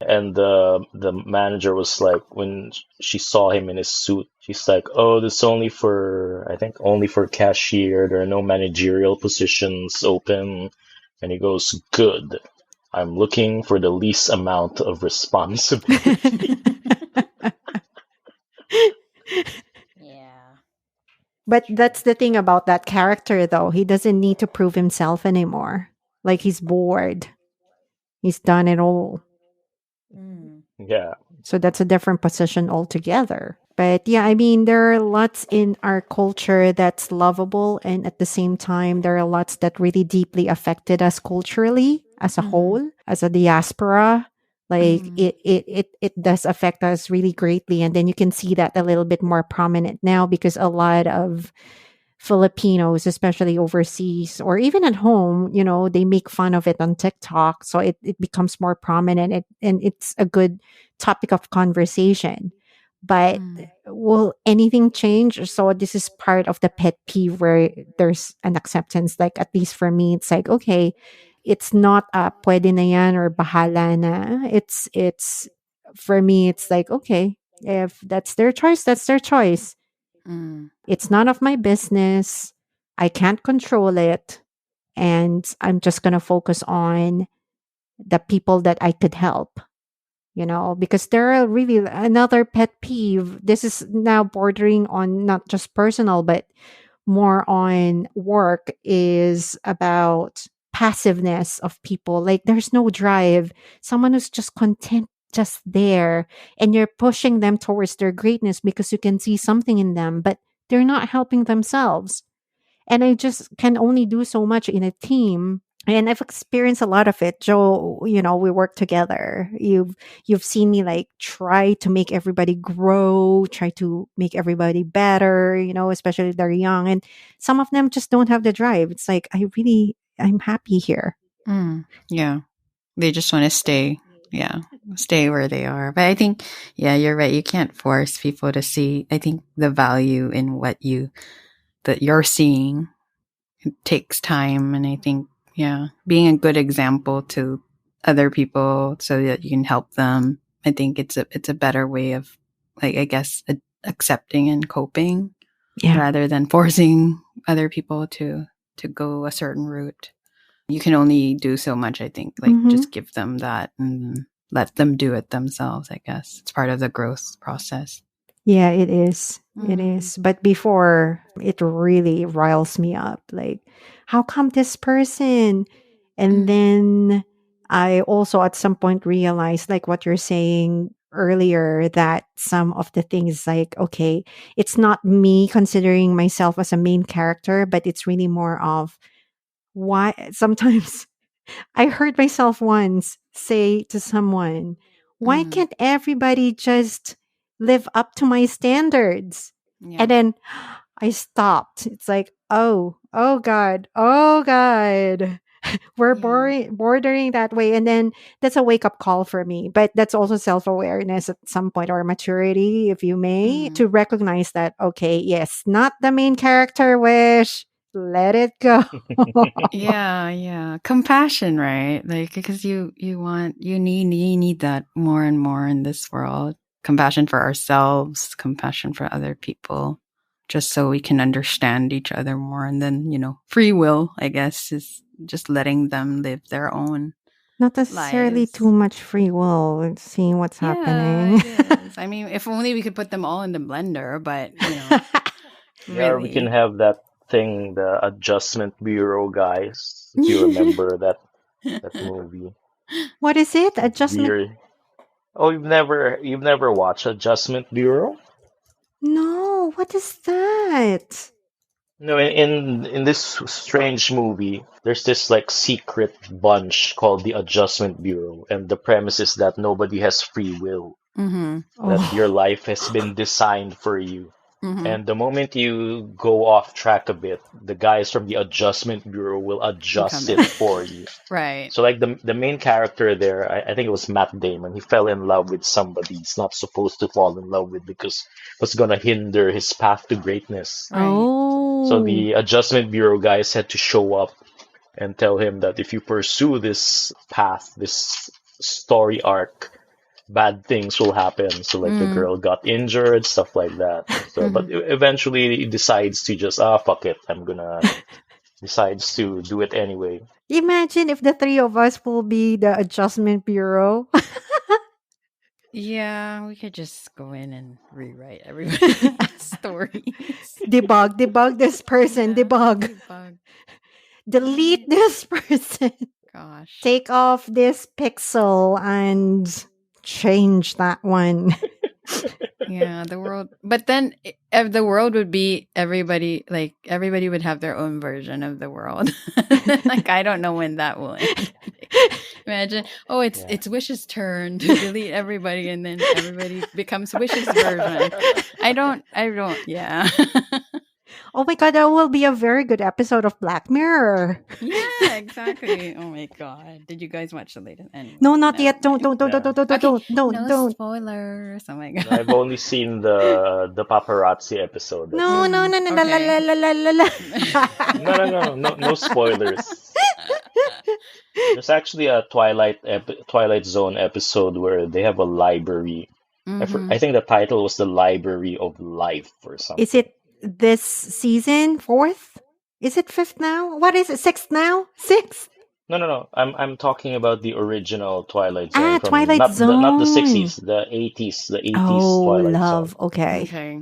And the manager was like, when she saw him in his suit, she's like, "Oh, this is only for, I think, only for cashier. There are no managerial positions open." And he goes, "Good. I'm looking for the least amount of responsibility." Yeah. But True. that's the thing about that character, though. He doesn't need to prove himself anymore. Like he's bored. He's done it all. Mm. Yeah. So that's a different position altogether. But yeah, I mean, there are lots in our culture that's lovable. And at the same time, there are lots that really deeply affected us culturally as a Mm-hmm. whole, as a diaspora. Like Mm-hmm. it does affect us really greatly. And then you can see that a little bit more prominent now because a lot of Filipinos, especially overseas or even at home, they make fun of it on TikTok. So it becomes more prominent and it's a good topic of conversation. But Mm. will anything change? So this is part of the pet peeve where there's an acceptance. Like at least for me, it's like, okay, it's not pwede na yan or bahala na. It's for me, it's like, okay, if that's their choice, that's their choice. Mm. It's none of my business. I can't control it. And I'm just going to focus on the people that I could help, because there are really another pet peeve. This is now bordering on not just personal, but more on work is about passiveness of people. Like there's no drive. Someone who's just content, just there, and you're pushing them towards their greatness because you can see something in them, but they're not helping themselves. And I just can only do so much in a team. And I've experienced a lot of it. Joe, we work together. You've seen me like try to make everybody grow, try to make everybody better, especially if they're young. And some of them just don't have the drive. It's like I'm happy here. Mm. Yeah. They just want to stay. Yeah. Stay where they are. But I think, yeah, you're right. You can't force people to see, I think, the value in that you're seeing. It takes time. And I think, yeah, being a good example to other people so that you can help them. I think it's a better way of, like, I guess, accepting and coping Yeah. rather than forcing other people to go a certain route. You can only do so much, I think. Like, Hmm. just give them that and let them do it themselves, I guess. It's part of the growth process. Yeah, it is. It Mm, is. But before, it really riles me up. Like, how come this person? And mm, then I also at some point realized, like what you're saying earlier, that some of the things, like, okay, it's not me considering myself as a main character, but it's really more of why sometimes I heard myself once say to someone, "Why mm. can't everybody just live up to my standards?" Yeah. And then I stopped. It's like, oh God, oh God. We're Yeah. bordering that way. And then that's a wake up call for me. But that's also self awareness at some point, or maturity, if you may, Mm. to recognize that, okay, yes, not the main character wish. Let it go. Yeah, yeah. Compassion, right? Like, because you need that more and more in this world. Compassion for ourselves, compassion for other people, just so we can understand each other more. And then, free will, I guess, is just letting them live their own Not necessarily too lives. much free will and seeing what's Yeah, happening. it is. I mean, if only we could put them all in the blender, but, Yeah, or we can really. have that thing, the Adjustment Bureau guys, if you remember that movie. What is it? Adjustment? Weird. Oh, you've never watched Adjustment Bureau? No, what is that? No, in this strange movie, there's this like secret bunch called the Adjustment Bureau, and the premise is that nobody has free will, Mm-hmm. that your Oh, life has been designed for you. Mm-hmm. And the moment you go off track a bit, the guys from the Adjustment Bureau will And adjust come it in. for you. Right. So like the main character there, I think it was Matt Damon. He fell in love with somebody he's not supposed to fall in love with because it was gonna hinder his path to greatness. Right. So oh, the Adjustment Bureau guys had to show up and tell him that if you pursue this path, this story arc, bad things will happen. So like the Mm. girl got injured, stuff like that. So but Mhm. eventually he decides to just fuck it. I'm gonna decides to do it anyway. Imagine if the three of us will be the adjustment bureau. Yeah, we could just go in and rewrite everybody's stories. Debug this person, Yeah, debug. debug. Delete Right. this person. Gosh. Take off this pixel and change that one. Yeah, the world. But then the world would be everybody, like everybody would have their own version of the world. Like I don't know when that will end. Imagine, oh, Yeah. it's Wish's turn to delete everybody, and then everybody becomes Wish's version. I don't. Yeah. Oh my god, that will be a very good episode of Black Mirror. Yeah, exactly. Oh my god. Did you guys watch the latest? No, Anyway, not never yet. Don't, mind. don't, don't, don't, Yeah. don't, don't, Okay, don't, don't, no don't. spoilers. Oh my I've god. only seen the paparazzi episode. That's No, it. no, Mm, no, no, la, la, okay. la, la, la, la, la. No spoilers. There's actually a Twilight Zone episode where they have a library. I Mm-hmm. think the title was the Library of Life or Is something. it this season? Fourth? Is it fifth now? What is it? Sixth now? Sixth? No. I'm talking about the original Twilight Zone Ah, from Twilight not the Zone. 60s, the 80s, the 80s Oh, Twilight Zone. love. Okay. Okay.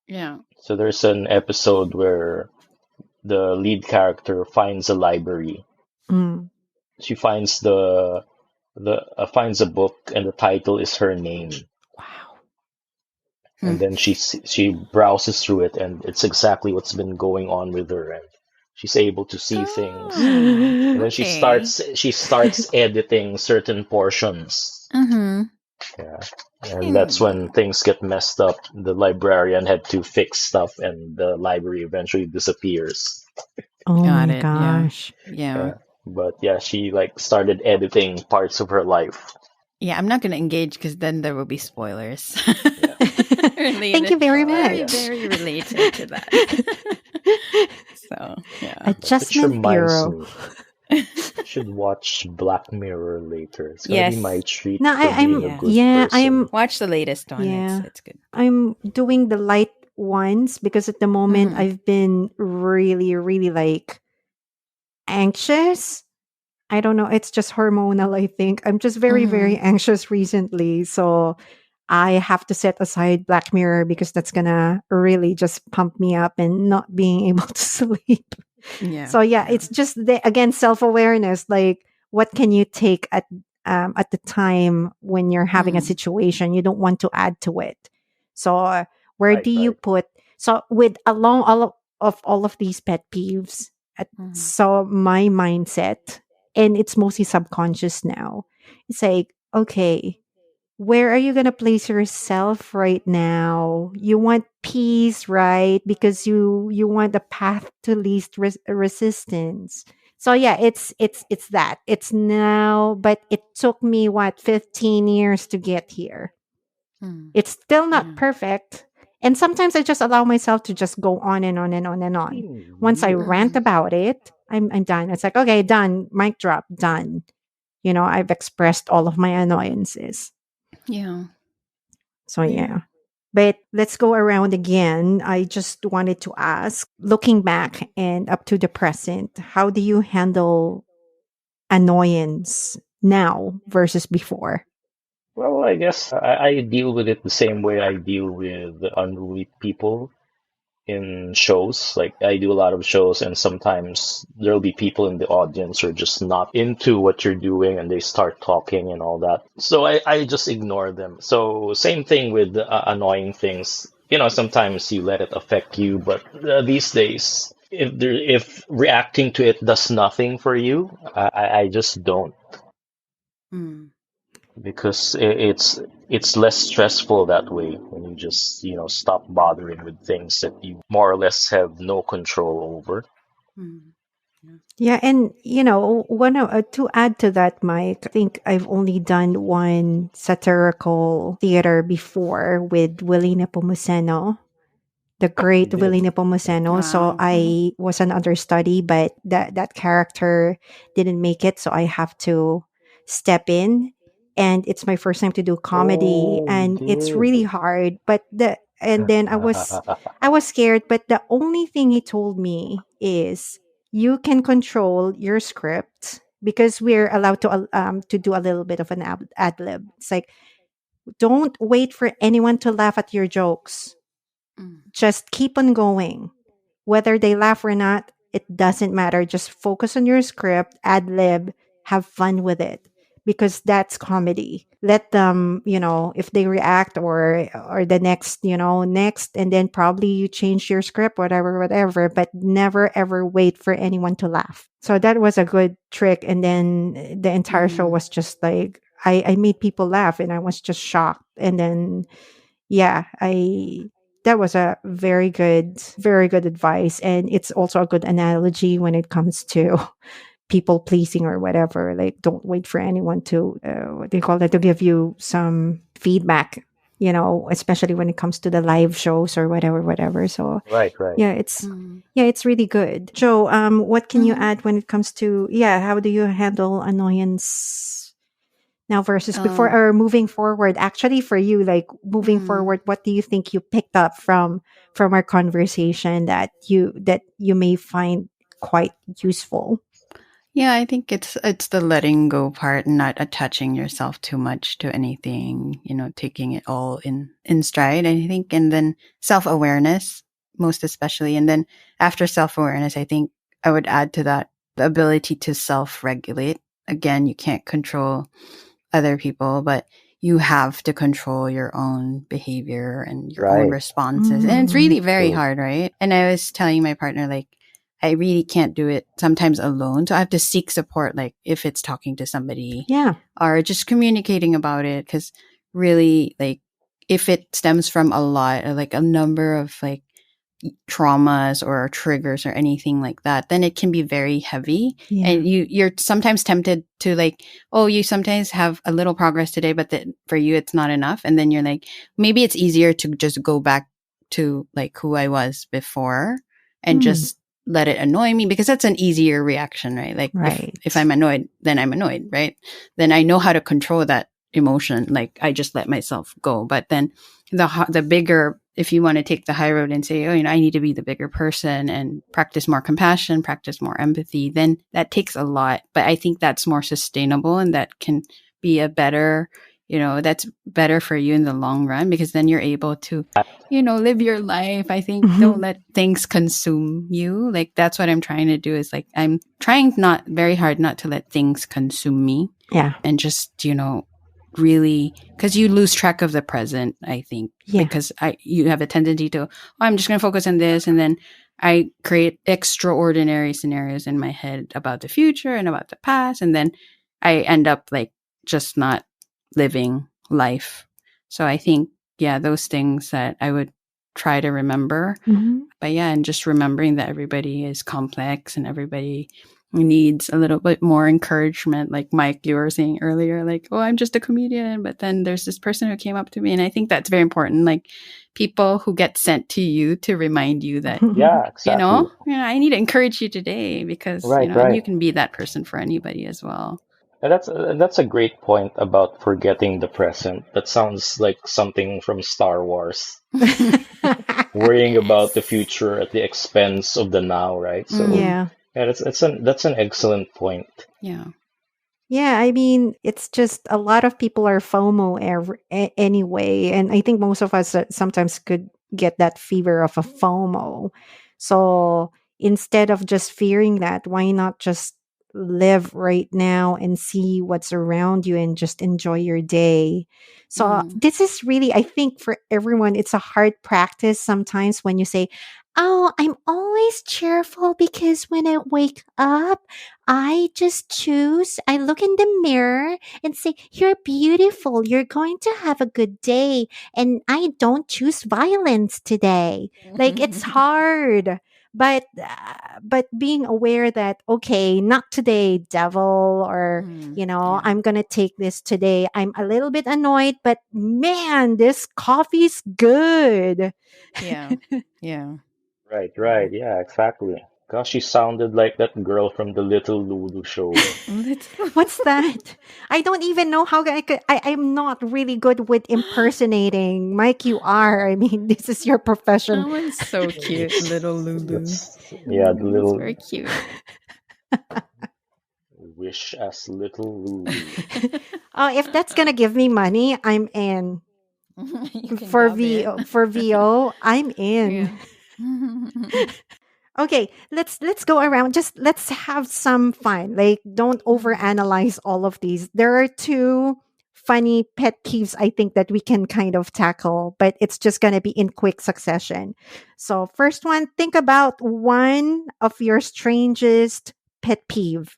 Yeah. So there's an episode where the lead character finds a library. Mm. She finds the finds a book and the title is her name. Wow. And then she browses through it and it's exactly what's been going on with her and she's able to see things. Oh, And then okay. she starts editing certain portions. Mm-hmm. Yeah. And that's when things get messed up. The librarian had to fix stuff and the library eventually disappears. Oh Got my it. Yeah. gosh. Yeah. Yeah. But yeah, she like started editing parts of her life. Yeah, I'm not going to engage because then there will be spoilers. Yeah. Thank you Related, very very, much. very related to that. So, yeah. Which Adjustment reminds Bureau. me, I should watch Black Mirror later. It's gonna be my Yes. treat No, for being a Yeah. good person. Watch the latest one. Yeah. It's good. I'm doing the light ones because at the moment Mhm. I've been really, really like anxious. I don't know. It's just hormonal, I think. I'm just very, very Mhm. anxious recently. So I have to set aside Black Mirror because that's gonna really just pump me up and not being able to sleep. Yeah. So yeah, Yeah. it's just again self-awareness. Like what can you take at the time when you're having a Mhm. situation you don't want to add to it. So where Right, do you right. put so with along all of these pet peeves Mhm. so my mindset and it's mostly subconscious now. It's like okay, where are you going to place yourself right now? You want peace, right? Because you want a path to least resistance. So yeah, it's that. It's now, but it took me what 15 years to get here. Mhm. It's still not Yeah. perfect. And sometimes I just allow myself to just go on and on and on and on. Once I rant Mhm. about it, I'm done. It's like, okay, done. Mic drop, done. I've expressed all of my annoyances. Yeah. So Yeah. yeah. But let's go around again. I just wanted to ask, looking back and up to the present, how do you handle annoyance now versus before? Well, I guess I deal with it the same way I deal with unruly people in shows. Like I do a lot of shows, and sometimes there'll be people in the audience who are just not into what you're doing, and they start talking and all that. So I just ignore them. So same thing with annoying things. Sometimes you let it affect you, but these days, if reacting to it does nothing for you, I just don't Mm. because it's less stressful that way when you just stop bothering with things that you more or less have no control over. Mm. Yeah. Yeah, and to add to that, Mike, I think I've only done one satirical theater before with Willie Nepomuceno, the Oh, you great did. Willie Okay. Nepomuceno. So Wow. I was an understudy, but that character didn't make it, so I have to step in. and it's my first time to do comedy, Oh, you and it's really did. hard. But and then I was scared, but the only thing he told me is you can control your script because we're allowed to do a little bit of an ad lib. It's like, don't wait for anyone to laugh at your jokes. Mm. Just keep on going. Whether they laugh or not, it doesn't matter. Just focus on your script, ad lib, have fun with it because that's comedy. Let them, if they react or the next, next, and then probably you change your script, whatever, but never ever wait for anyone to laugh. So that was a good trick. And then the entire show Mm. was just like I made people laugh and I was just shocked. And then yeah, I that was a very good advice. And it's also a good analogy when it comes to people pleasing or whatever. Like, don't wait for anyone to, what do you call that, to give you some feedback, especially when it comes to the live shows or whatever. So, Right, right. yeah, it's. Mm. Yeah, it's really good. Joe, what can you Mhm. add when it comes to, yeah, how do you handle annoyance now versus before Um, or moving forward? Actually, for you, like moving mm. forward, what do you think you picked up from our conversation that you may find quite useful? Yeah, I think it's the letting go part, not attaching yourself too much to anything, taking it all in stride, I think, and then self-awareness most especially. And then after self-awareness, I think I would add to that the ability to self-regulate. Again, you can't control other people, but you have to control your own behavior and your own Right. responses. And it's Mm, really very True. hard, right? And I was telling my partner, like, I really can't do it sometimes alone. So I have to seek support, like if it's talking to somebody yeah. or just communicating about it. Cause really, like, if it stems from a lot, or like a number of like traumas or triggers or anything like that, then it can be very heavy. Yeah. And you're sometimes tempted to like, oh, you sometimes have a little progress today, but for you it's not enough. And then you're like, maybe it's easier to just go back to like who I was before and Mm, just let it annoy me, because that's an easier reaction, right? Like if right. I'm annoyed, then I'm annoyed, right? Then I know how to control that emotion. Like I just let myself go. But then the bigger, if you want to take the high road and say, oh, I need to be the bigger person and practice more compassion, practice more empathy, then that takes a lot. But I think that's more sustainable, and that can be a better, that's better for you in the long run, because then you're able to, live your life. I think don't Mhm. let things consume you. Like that's what I'm trying to do, is like I'm trying not very hard not to let things consume me, Yeah. and just, really, because you lose track of the present, I think, Yeah. because you have a tendency to, oh, I'm just going to focus on this, and then I create extraordinary scenarios in my head about the future and about the past, and then I end up like just not living life. So I think, yeah, those things that I would try to remember. Mhm. But yeah, and just remembering that everybody is complex and everybody needs a little bit more encouragement. Like Mike, you were saying earlier, like, oh, I'm just a comedian. But then there's this person who came up to me. And I think that's very important. Like people who get sent to you to remind you that, Yeah, exactly. I need to encourage you today, because, Right, and right. you can be that person for anybody as well. And that's a great point about forgetting the present. That sounds like something from Star Wars. Worrying about the future at the expense of the now, right? So Mm, Yeah. yeah, that's an excellent point. yeah. Yeah, I mean, it's just a lot of people are FOMO anyway, and I think most of us sometimes could get that fever of a FOMO. So instead of just fearing that, why not just live right now and see what's around you and just enjoy your day? So Mm, this is really, I think, for everyone, it's a hard practice sometimes when you say, "Oh, I'm always cheerful because when I wake up." I just choose, I look in the mirror and say, "You're beautiful. You're going to have a good day." And I don't choose violence today. Like, it's hard. But being aware that, okay, not today, devil, or, yeah. I'm going to take this today. I'm a little bit annoyed, but man, this coffee's good. Yeah. Yeah. Right, right. Yeah, exactly. Gosh, she sounded like that girl from the Little Lulu show. Little. What's that? I don't even know how I could. I'm not really good with impersonating. Mike, you are. Yeah, I mean, this is your profession. That one's so cute, it's little Lulu. yeah, the That's little very cute. wish as Little Lulu. Oh, if that's gonna give me money, I'm in. You can dub it. For VO, I'm in. Yeah. Okay, let's go around. Just let's have some fun. Like, don't overanalyze all of these. There are two funny pet peeves I think that we can kind of tackle, but it's just going to be in quick succession. So, first one, think about one of your strangest pet peeve.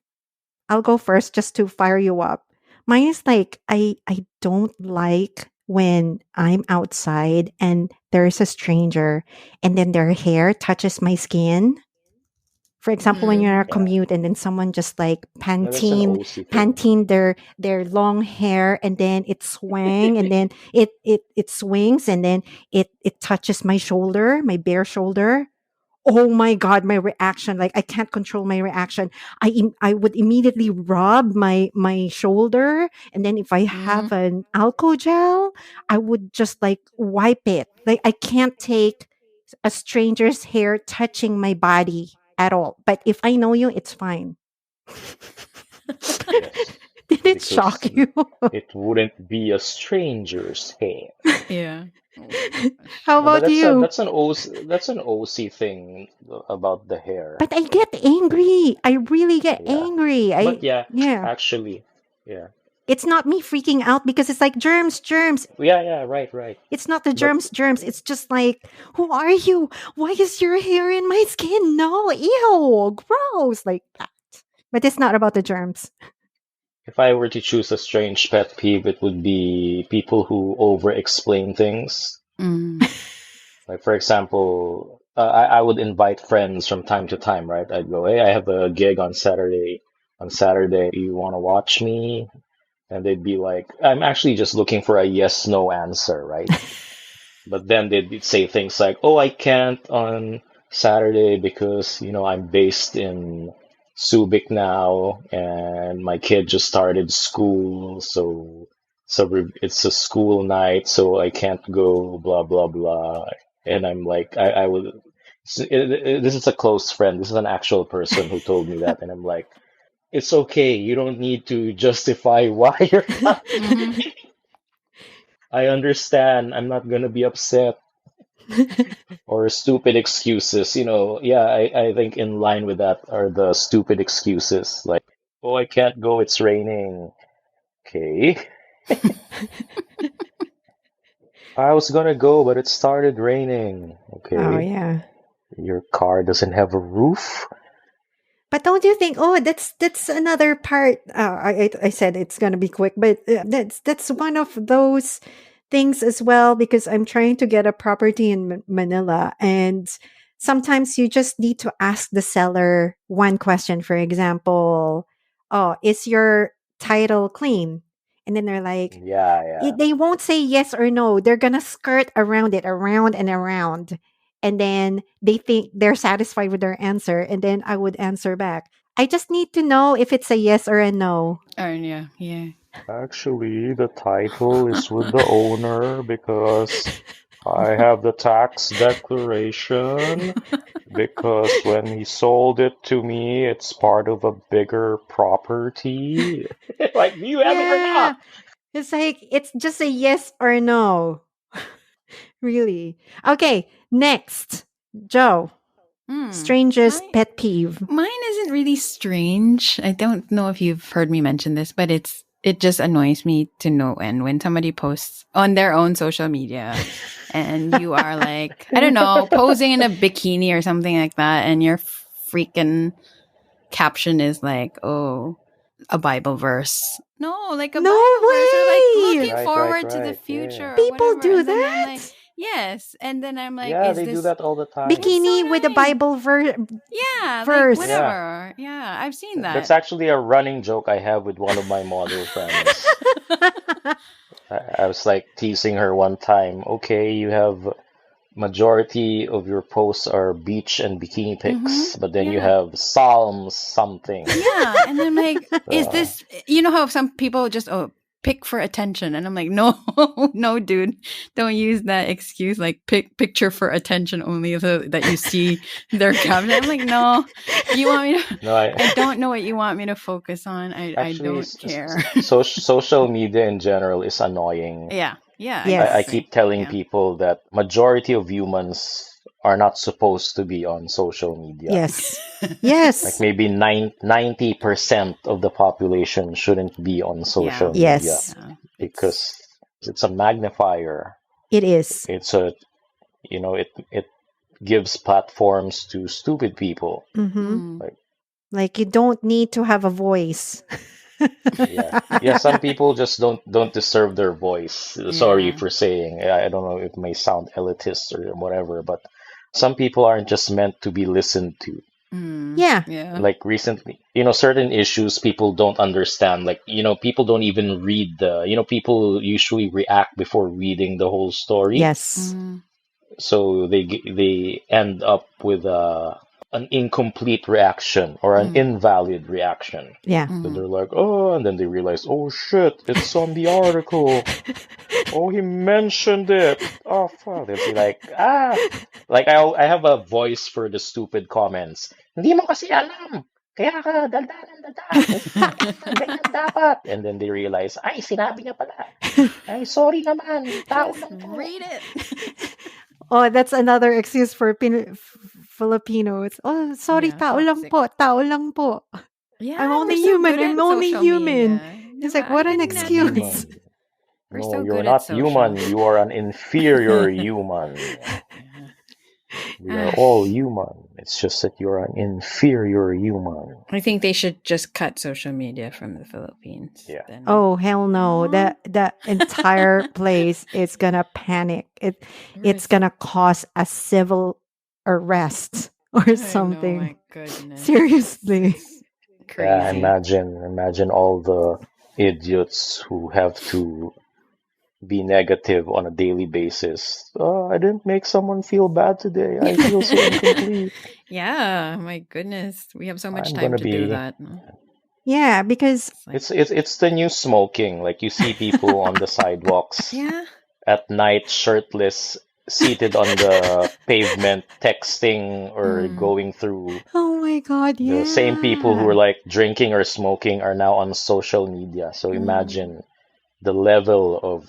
I'll go first just to fire you up. Mine is like I don't like when I'm outside and there's a stranger and then their hair touches my skin. For example, when you're on a Mm. Yeah, commute and then someone just like no, that's an OC thing. pantene their long hair and then it swang and then it swings and then it touches my shoulder, my bare shoulder. Oh my god, my reaction, like I can't control my reaction. I would immediately rub my shoulder, and then if I have Mhm. an alcohol gel, I would just like wipe it. Like I can't take a stranger's hair touching my body at all. But if I know you, it's fine. Yes, Did it shock because you? it wouldn't be a stranger's hand. Yeah. Oh gosh. How No, but about you? that's an OC thing about the hair. But I get angry. I really get Yeah, angry. but yeah, Yeah. actually, yeah, It's not me freaking out because it's like germs, germs. yeah, right, right. It's not the But germs, germs. It's just like, who are you? Why is your hair in my skin? No, ew, gross, like that. But it's not about the germs. if I were to choose a strange pet peeve, it would be people who over-explain things. Mm. Like, for example, I would invite friends from time to time, right? I'd go, hey, I have a gig on Saturday. On Saturday, you want to watch me? And they'd be like, I'm actually just looking for a yes, no answer, right? But then they'd say things like, oh, I can't on Saturday because, I'm based in Subic now and my kid just started school. So it's a school night, so I can't go, blah, blah, blah. And I'm like, I would, this is a close friend. This is an actual person who told me that. And I'm like, it's okay. You don't need to justify why you're coming. Mhm. I understand. I'm not gonna be upset or stupid excuses. Yeah, I think in line with that are the stupid excuses like, oh, I can't go, it's raining. Okay. I was gonna go, but it started raining. Oh Okay. yeah. Your car doesn't have a roof? But don't you think? Oh, that's another part. I said it's gonna be quick, but that's one of those things as well because I'm trying to get a property in Manila, and sometimes you just need to ask the seller one question. For example, oh, is your title clean? And then they're like, Yeah, yeah. they won't say yes or no. They're gonna skirt around it, around and around. And then they think they're satisfied with their answer. And then I would answer back. I just need to know if it's a yes or a no. Oh yeah, yeah. Actually, the title is with the owner because I have the tax declaration. Because when he sold it to me, it's part of a bigger property. Like, do you have it or Yeah. not? It's like, it's just a yes or no. Really. Okay. Next. Joe, Mm. strangest My pet peeve. Mine isn't really strange. I don't know if you've heard me mention this, but it just annoys me to no end when somebody posts on their own social media and you are like, I don't know, posing in a bikini or something like that, and your freaking caption is like, oh, a Bible verse. No, like a No Bible verse, or like way. looking Right, forward to the right. Yeah. future or People whatever. do And then I'm like, that. yes. And then I'm like, Yeah, is they do this that all the time. it's so Bikini with a nice. Bible Yeah, like verse. Yeah. whatever. Yeah, I've seen That's that. actually a running joke I have with one of my model friends. I was like teasing her one time. Okay, you have majority of your posts are beach and bikini Mm-hmm. pics, but then you Yeah. have Psalms something. Yeah. And I'm like, is Uh, this, how some people just, pick for attention. And I'm like, no, no, dude, don't use that excuse. Like picture for attention only so that you see their caption. I'm like, no, you want me to, no, I don't know what you want me to focus on. I actually, don't care. social media in general is annoying. Yeah. Yeah, I Yes. exactly. keep telling Yeah. people that majority of humans are not supposed to be on social media. Yes. Like Yes. maybe 90% of the population shouldn't be on social Yeah. media Yes. Yeah. because it's a magnifier. It is. It's a, it gives platforms to stupid people. Mm-hmm. Mm. Like, Like you don't need to have a voice. yeah, yeah. Some people just don't deserve their voice. Sorry Yeah. for saying. I don't know if it may sound elitist or whatever, but some people aren't just meant to be listened to. Mm. Yeah. Yeah. Like recently, certain issues people don't understand. Like, people don't even read people usually react before reading the whole story. Yes. Mm. So they end up with an incomplete reaction or an Mm. invalid reaction. Yeah. So Mm. they're like, oh, and then they realize, oh shit, it's on the article. Oh, he mentioned it. Oh, fuck. They'll be like, like I have a voice for the stupid comments. Hindi mo kasi alam. Kaya ka daldalan. Ganyan dapat. And then they realize, ay, sinabi niya pala. Ay, sorry naman. Tao Just lang po. read it. Oh, that's another excuse for Filipinos. Oh, sorry, Yeah, tao lang toxic. po, tao lang po. Yeah, I'm only we're so human. good at I'm only social human. media. It's Diba? like, what an Hindi natin excuse. Human. We're No, so you're good at not social. human. You are an inferior human. Yeah. We are all human. It's just that you're an inferior human. I think they should just cut social media from the Philippines. Yeah. Then. Oh, hell no. Aw. The entire place is gonna panic. It's gonna cause a civil arrest or I know, something. my goodness. Seriously. It's Yeah, crazy. imagine all the idiots who have to be negative on a daily basis. Oh, I didn't make someone feel bad today. I feel so incomplete. Yeah, my goodness. We have so much I'm time gonna to do be. that. Yeah, because It's like, It's the new smoking. Like you see people on the sidewalks yeah. at night, shirtless, seated on the pavement, texting or Mm. going through. oh my god, The same people who yeah. are like drinking or smoking are now on social media. So imagine the level of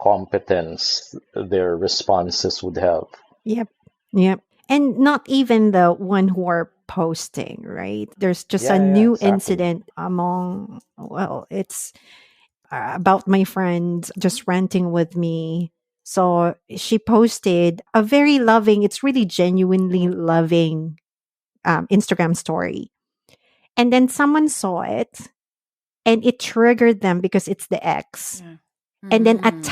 competence their responses would have. Yep. Yep. And not even the one who are posting, right? There's just a Yeah, new exactly. incident among, well, it's about my friend just ranting with me. So she posted a very loving, it's really genuinely loving Instagram story. And then someone saw it and it triggered them because it's the ex. Yeah. And then Mm.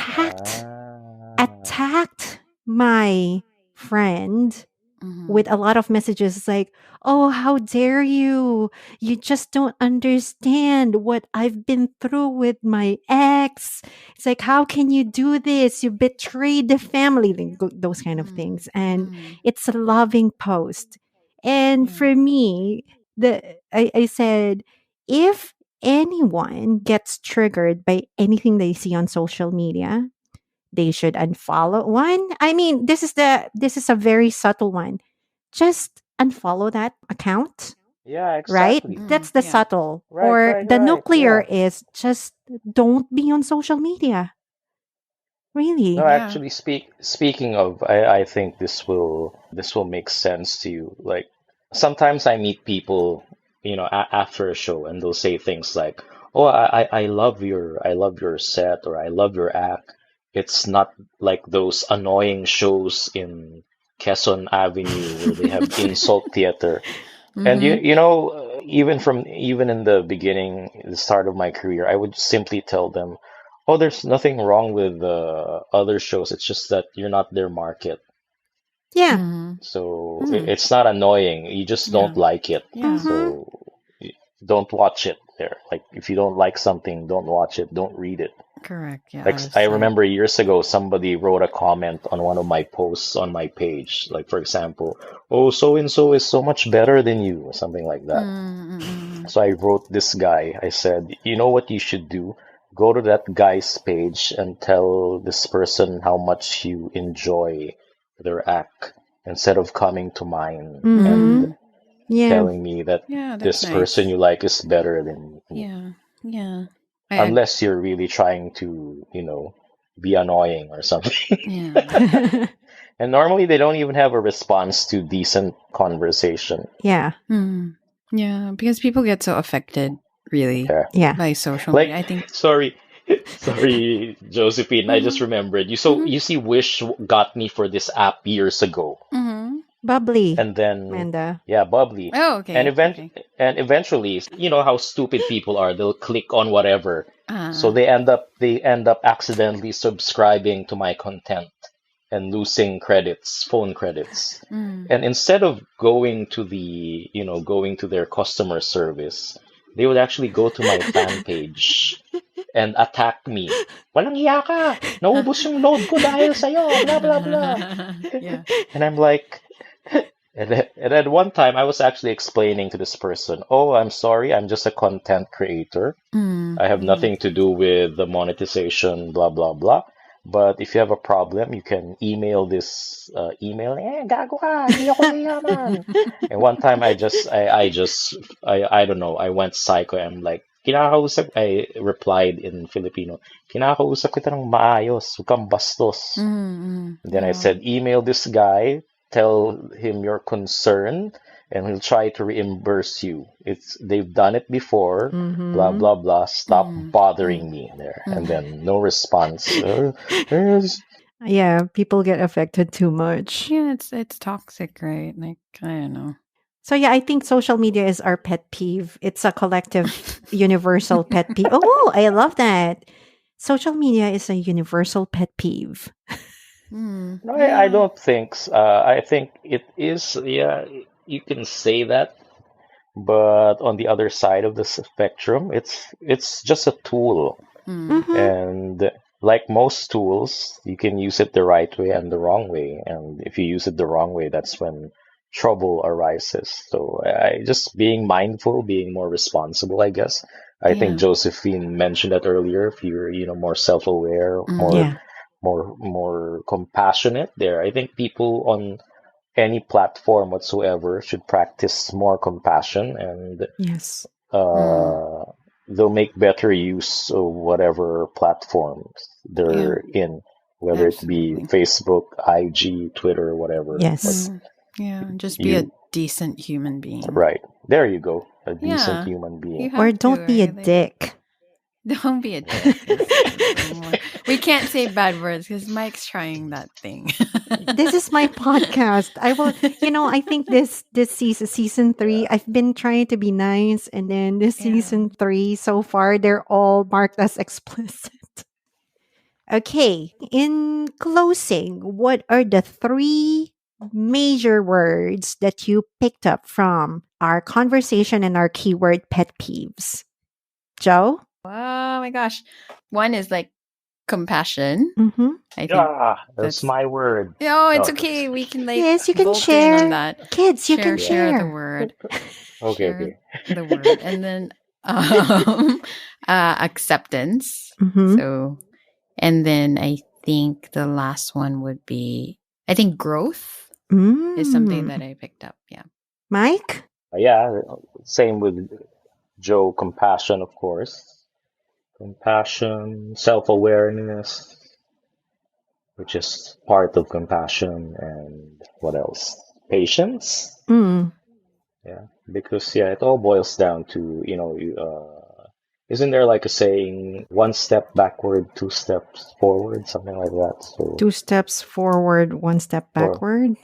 attacked my friend Mhm. with a lot of messages like, oh, how dare you? You just don't understand what I've been through with my ex. It's like, how can you do this? You betrayed the family, those kind of things. And it's a loving post. And Yeah. for me, I said, if anyone gets triggered by anything they see on social media, they should unfollow one. I mean, this is a very subtle one. Just unfollow that account, Yeah, right? exactly. That's the Yeah. subtle. Right, Or right, the right. nuclear Yeah. is just don't be on social media. No, Really? Yeah. actually, speaking of, I think this will make sense to you. Like sometimes I meet people, after a show, and they'll say things like, "Oh, I love your set," or "I love your act." It's not like those annoying shows in Quezon Avenue where they have insult theater. And Mhm. even in the beginning, the start of my career, I would simply tell them, "Oh, there's nothing wrong with other shows. It's just that you're not their market. Yeah. Mhm. So Mm. it's not annoying. You just Yeah. don't like it. Yeah. Mhm. So y- don't watch it there. Like if you don't like something, don't watch it. Don't read it." Correct. Yeah, Like out of I sight. remember years ago, somebody wrote a comment on one of my posts on my page. Like for example, "Oh, so and so is so much better than you," or something like that. Mm-mm. So I wrote this guy. I said, "You know what you should do? Go to that guy's page and tell this person how much you enjoy their act instead of coming to mine and Mm-hmm. Mm. Yeah. telling me that Yeah, that's this person nice. you like is better than me." Yeah. Yeah. I Unless you're really trying to, be annoying or something. yeah. And normally they don't even have a response to decent conversation. Yeah. Mm. Yeah, because people get so affected really Yeah. Yeah. by social Like, media. I think sorry, sorry, Josephine. I just Mhm. remembered. Mhm. You see, Wish got me for this app years ago, Mhm. Bubbly, and then Amanda. yeah, bubbly, Oh, and okay. Okay. eventually, you know how stupid people are. They'll click on whatever, so Uh they end up accidentally subscribing to my content and losing credits, phone credits. mm. And instead of going to their customer service, they would actually go to my fan page and attack me. Walang hiya ka! Naubos yung load ko dahil sa'yo! Blah, blah, blah. Yeah. And I'm like, and at one time I was actually explaining to this person, "Oh, I'm sorry, I'm just a content creator. Mm. I have Mm. nothing to do with the monetization, blah, blah, blah. But if you have a problem, you can email this email. Gago ka, hindi ako yayaman." And one time I don't know, I went psycho. I'm like, I replied in Filipino, "Kinakausap kita ng maayos, huwag kang bastos." Mm. And then I Yeah. said, email this guy, tell him your concern, and he'll try to reimburse you. They've done it before, blah Mm-hmm. blah blah. Stop Mm. Mm. bothering me there. And Mm. then no response. Yes. Yeah, people get affected too much. Yeah, it's toxic, right? Like I don't know. So yeah, I think social media is our pet peeve. It's a collective universal pet peeve. Oh, I love that. Social media is a universal pet peeve. Mm. No, I Yeah. don't think. I think it is. Yeah, you can say that, but on the other side of the spectrum, it's just a tool. Mm. Mm-hmm. And like most tools, you can use it the right way and the wrong way. And if you use it the wrong way, that's when trouble arises. So I just being mindful, being more responsible, I guess. I think Yeah. Josephine mentioned that earlier. If you're, more self-aware, Mm. more Yeah. more more compassionate there. I think people on any platform whatsoever should practice more compassion and Yes. Mm. uh, they'll make better use of whatever platforms Yeah. they're in, whether it be Absolutely. Facebook, IG, Twitter, whatever. But Yes. Mm. Yeah. Just be a you, decent human being. right, there you go, a decent Yeah. human You being. Or have to, don't be a right? Like dick. don't be a dick. We can't say bad words because Mike's trying that thing. This is my podcast. I will, I think this season Yeah. 3, I've been trying to be nice, and then this Yeah. season 3 so far, they're all marked as explicit. Okay, in closing, what are the 3 major words that you picked up from our conversation and our keyword pet peeves? Joe? Oh my gosh. One is like compassion. Mm-hmm. I think Yeah, that's that's my word. oh, it's Oh, okay. We can like Yes, you can bolt in on share. that. Kids, you can yeah. Share the share. word. Okay, Share okay. the word. And then um acceptance. Mm-hmm. So and then I think the last one would be I think growth is something that I picked up. Yeah. Mike? Yeah, same with Joe. Compassion, of course. Compassion, self-awareness, which is part of compassion, and what else? Patience. Mm. Yeah, because it all boils down to, isn't there like a saying, one step backward, two steps forward, something like that? So, 2 steps forward, 1 step or backward.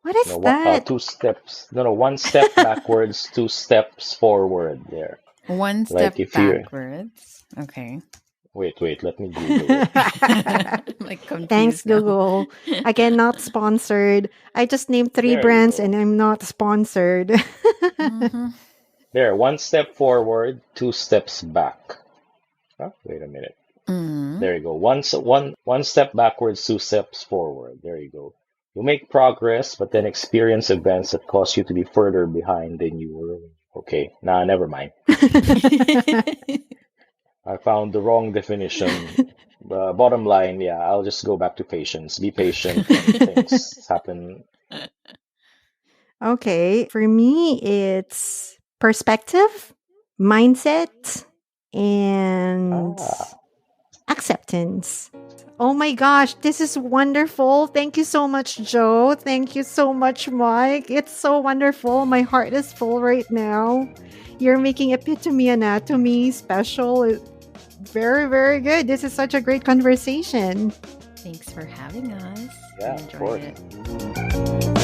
What is that? two steps, no, one step backwards, two steps forward. There, One step like if you backwards. Okay. wait, let me Google it. I'm like Thanks, confused now. Google. Again, not sponsored. I just named 3 There you brands and go. I'm not sponsored. Mhm. There, one step forward, two steps back. Oh, wait a minute. Mm. There you go. One step backwards, two steps forward. There you go. You make progress, but then experience events that cause you to be further behind than you were. Okay, nah, never mind. I found the wrong definition. Bottom line, yeah, I'll just go back to patience. Be patient when things happen. Okay, for me, it's perspective, mindset, and Ah, acceptance. Oh my gosh, this is wonderful. Thank you so much, Joe. Thank you so much, Mike. It's so wonderful. My heart is full right now. You're making Epitome Anatomy special. Very, very good. This is such a great conversation. Thanks for having us. I yeah, of enjoyed course. it.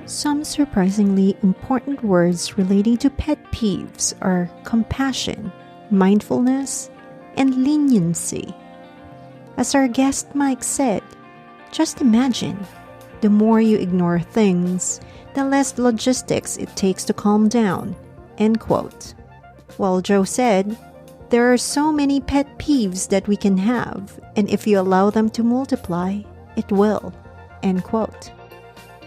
Some surprisingly important words relating to pet peeves are compassion, mindfulness, and leniency. As our guest Mike said, just imagine, the more you ignore things, the less logistics it takes to calm down. End quote. While Joe said, there are so many pet peeves that we can have, and if you allow them to multiply, it will. End quote.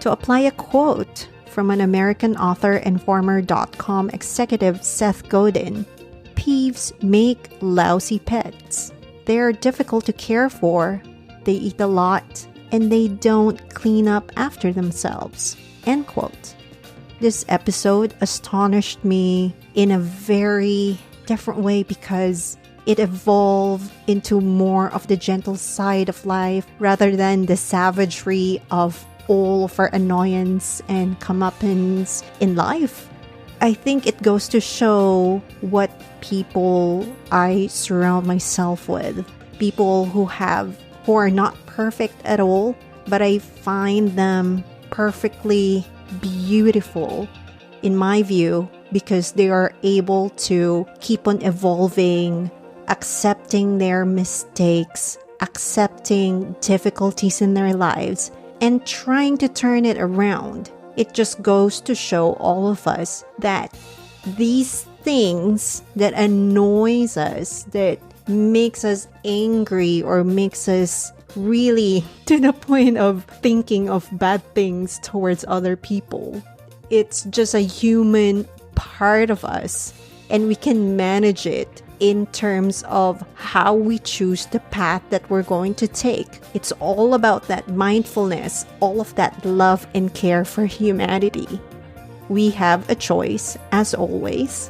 To apply a quote from an American author and former .com executive Seth Godin, peeves make lousy pets. They are difficult to care for, they eat a lot, and they don't clean up after themselves. End quote. This episode astonished me in a very different way because it evolved into more of the gentle side of life rather than the savagery of all of our annoyance and comeuppance in life. I think it goes to show what people I surround myself with. People who are not perfect at all, but I find them perfectly beautiful in my view because they are able to keep on evolving, accepting their mistakes, accepting difficulties in their lives, and trying to turn it around. It just goes to show all of us that these things that annoys us, that makes us angry or makes us really to the point of thinking of bad things towards other people, it's just a human part of us, and we can manage it in terms of how we choose the path that we're going to take. It's all about that mindfulness, all of that love and care for humanity. We have a choice, as always.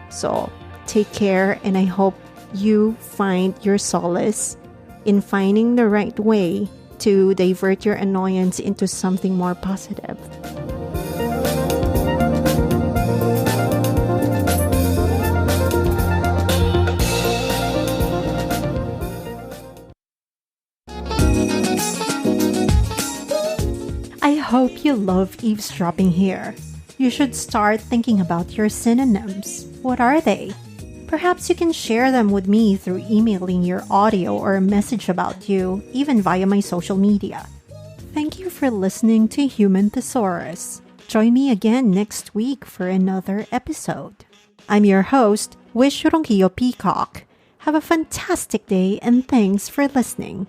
So take care, and I hope you find your solace in finding the right way to divert your annoyance into something more positive. I hope you love eavesdropping here. You should start thinking about your synonyms. What are they? Perhaps you can share them with me through emailing your audio or a message about you, even via my social media. Thank you for listening to Human Thesaurus. Join me again next week for another episode. I'm your host, Wish Ronquillo Peacock. Have a fantastic day and thanks for listening.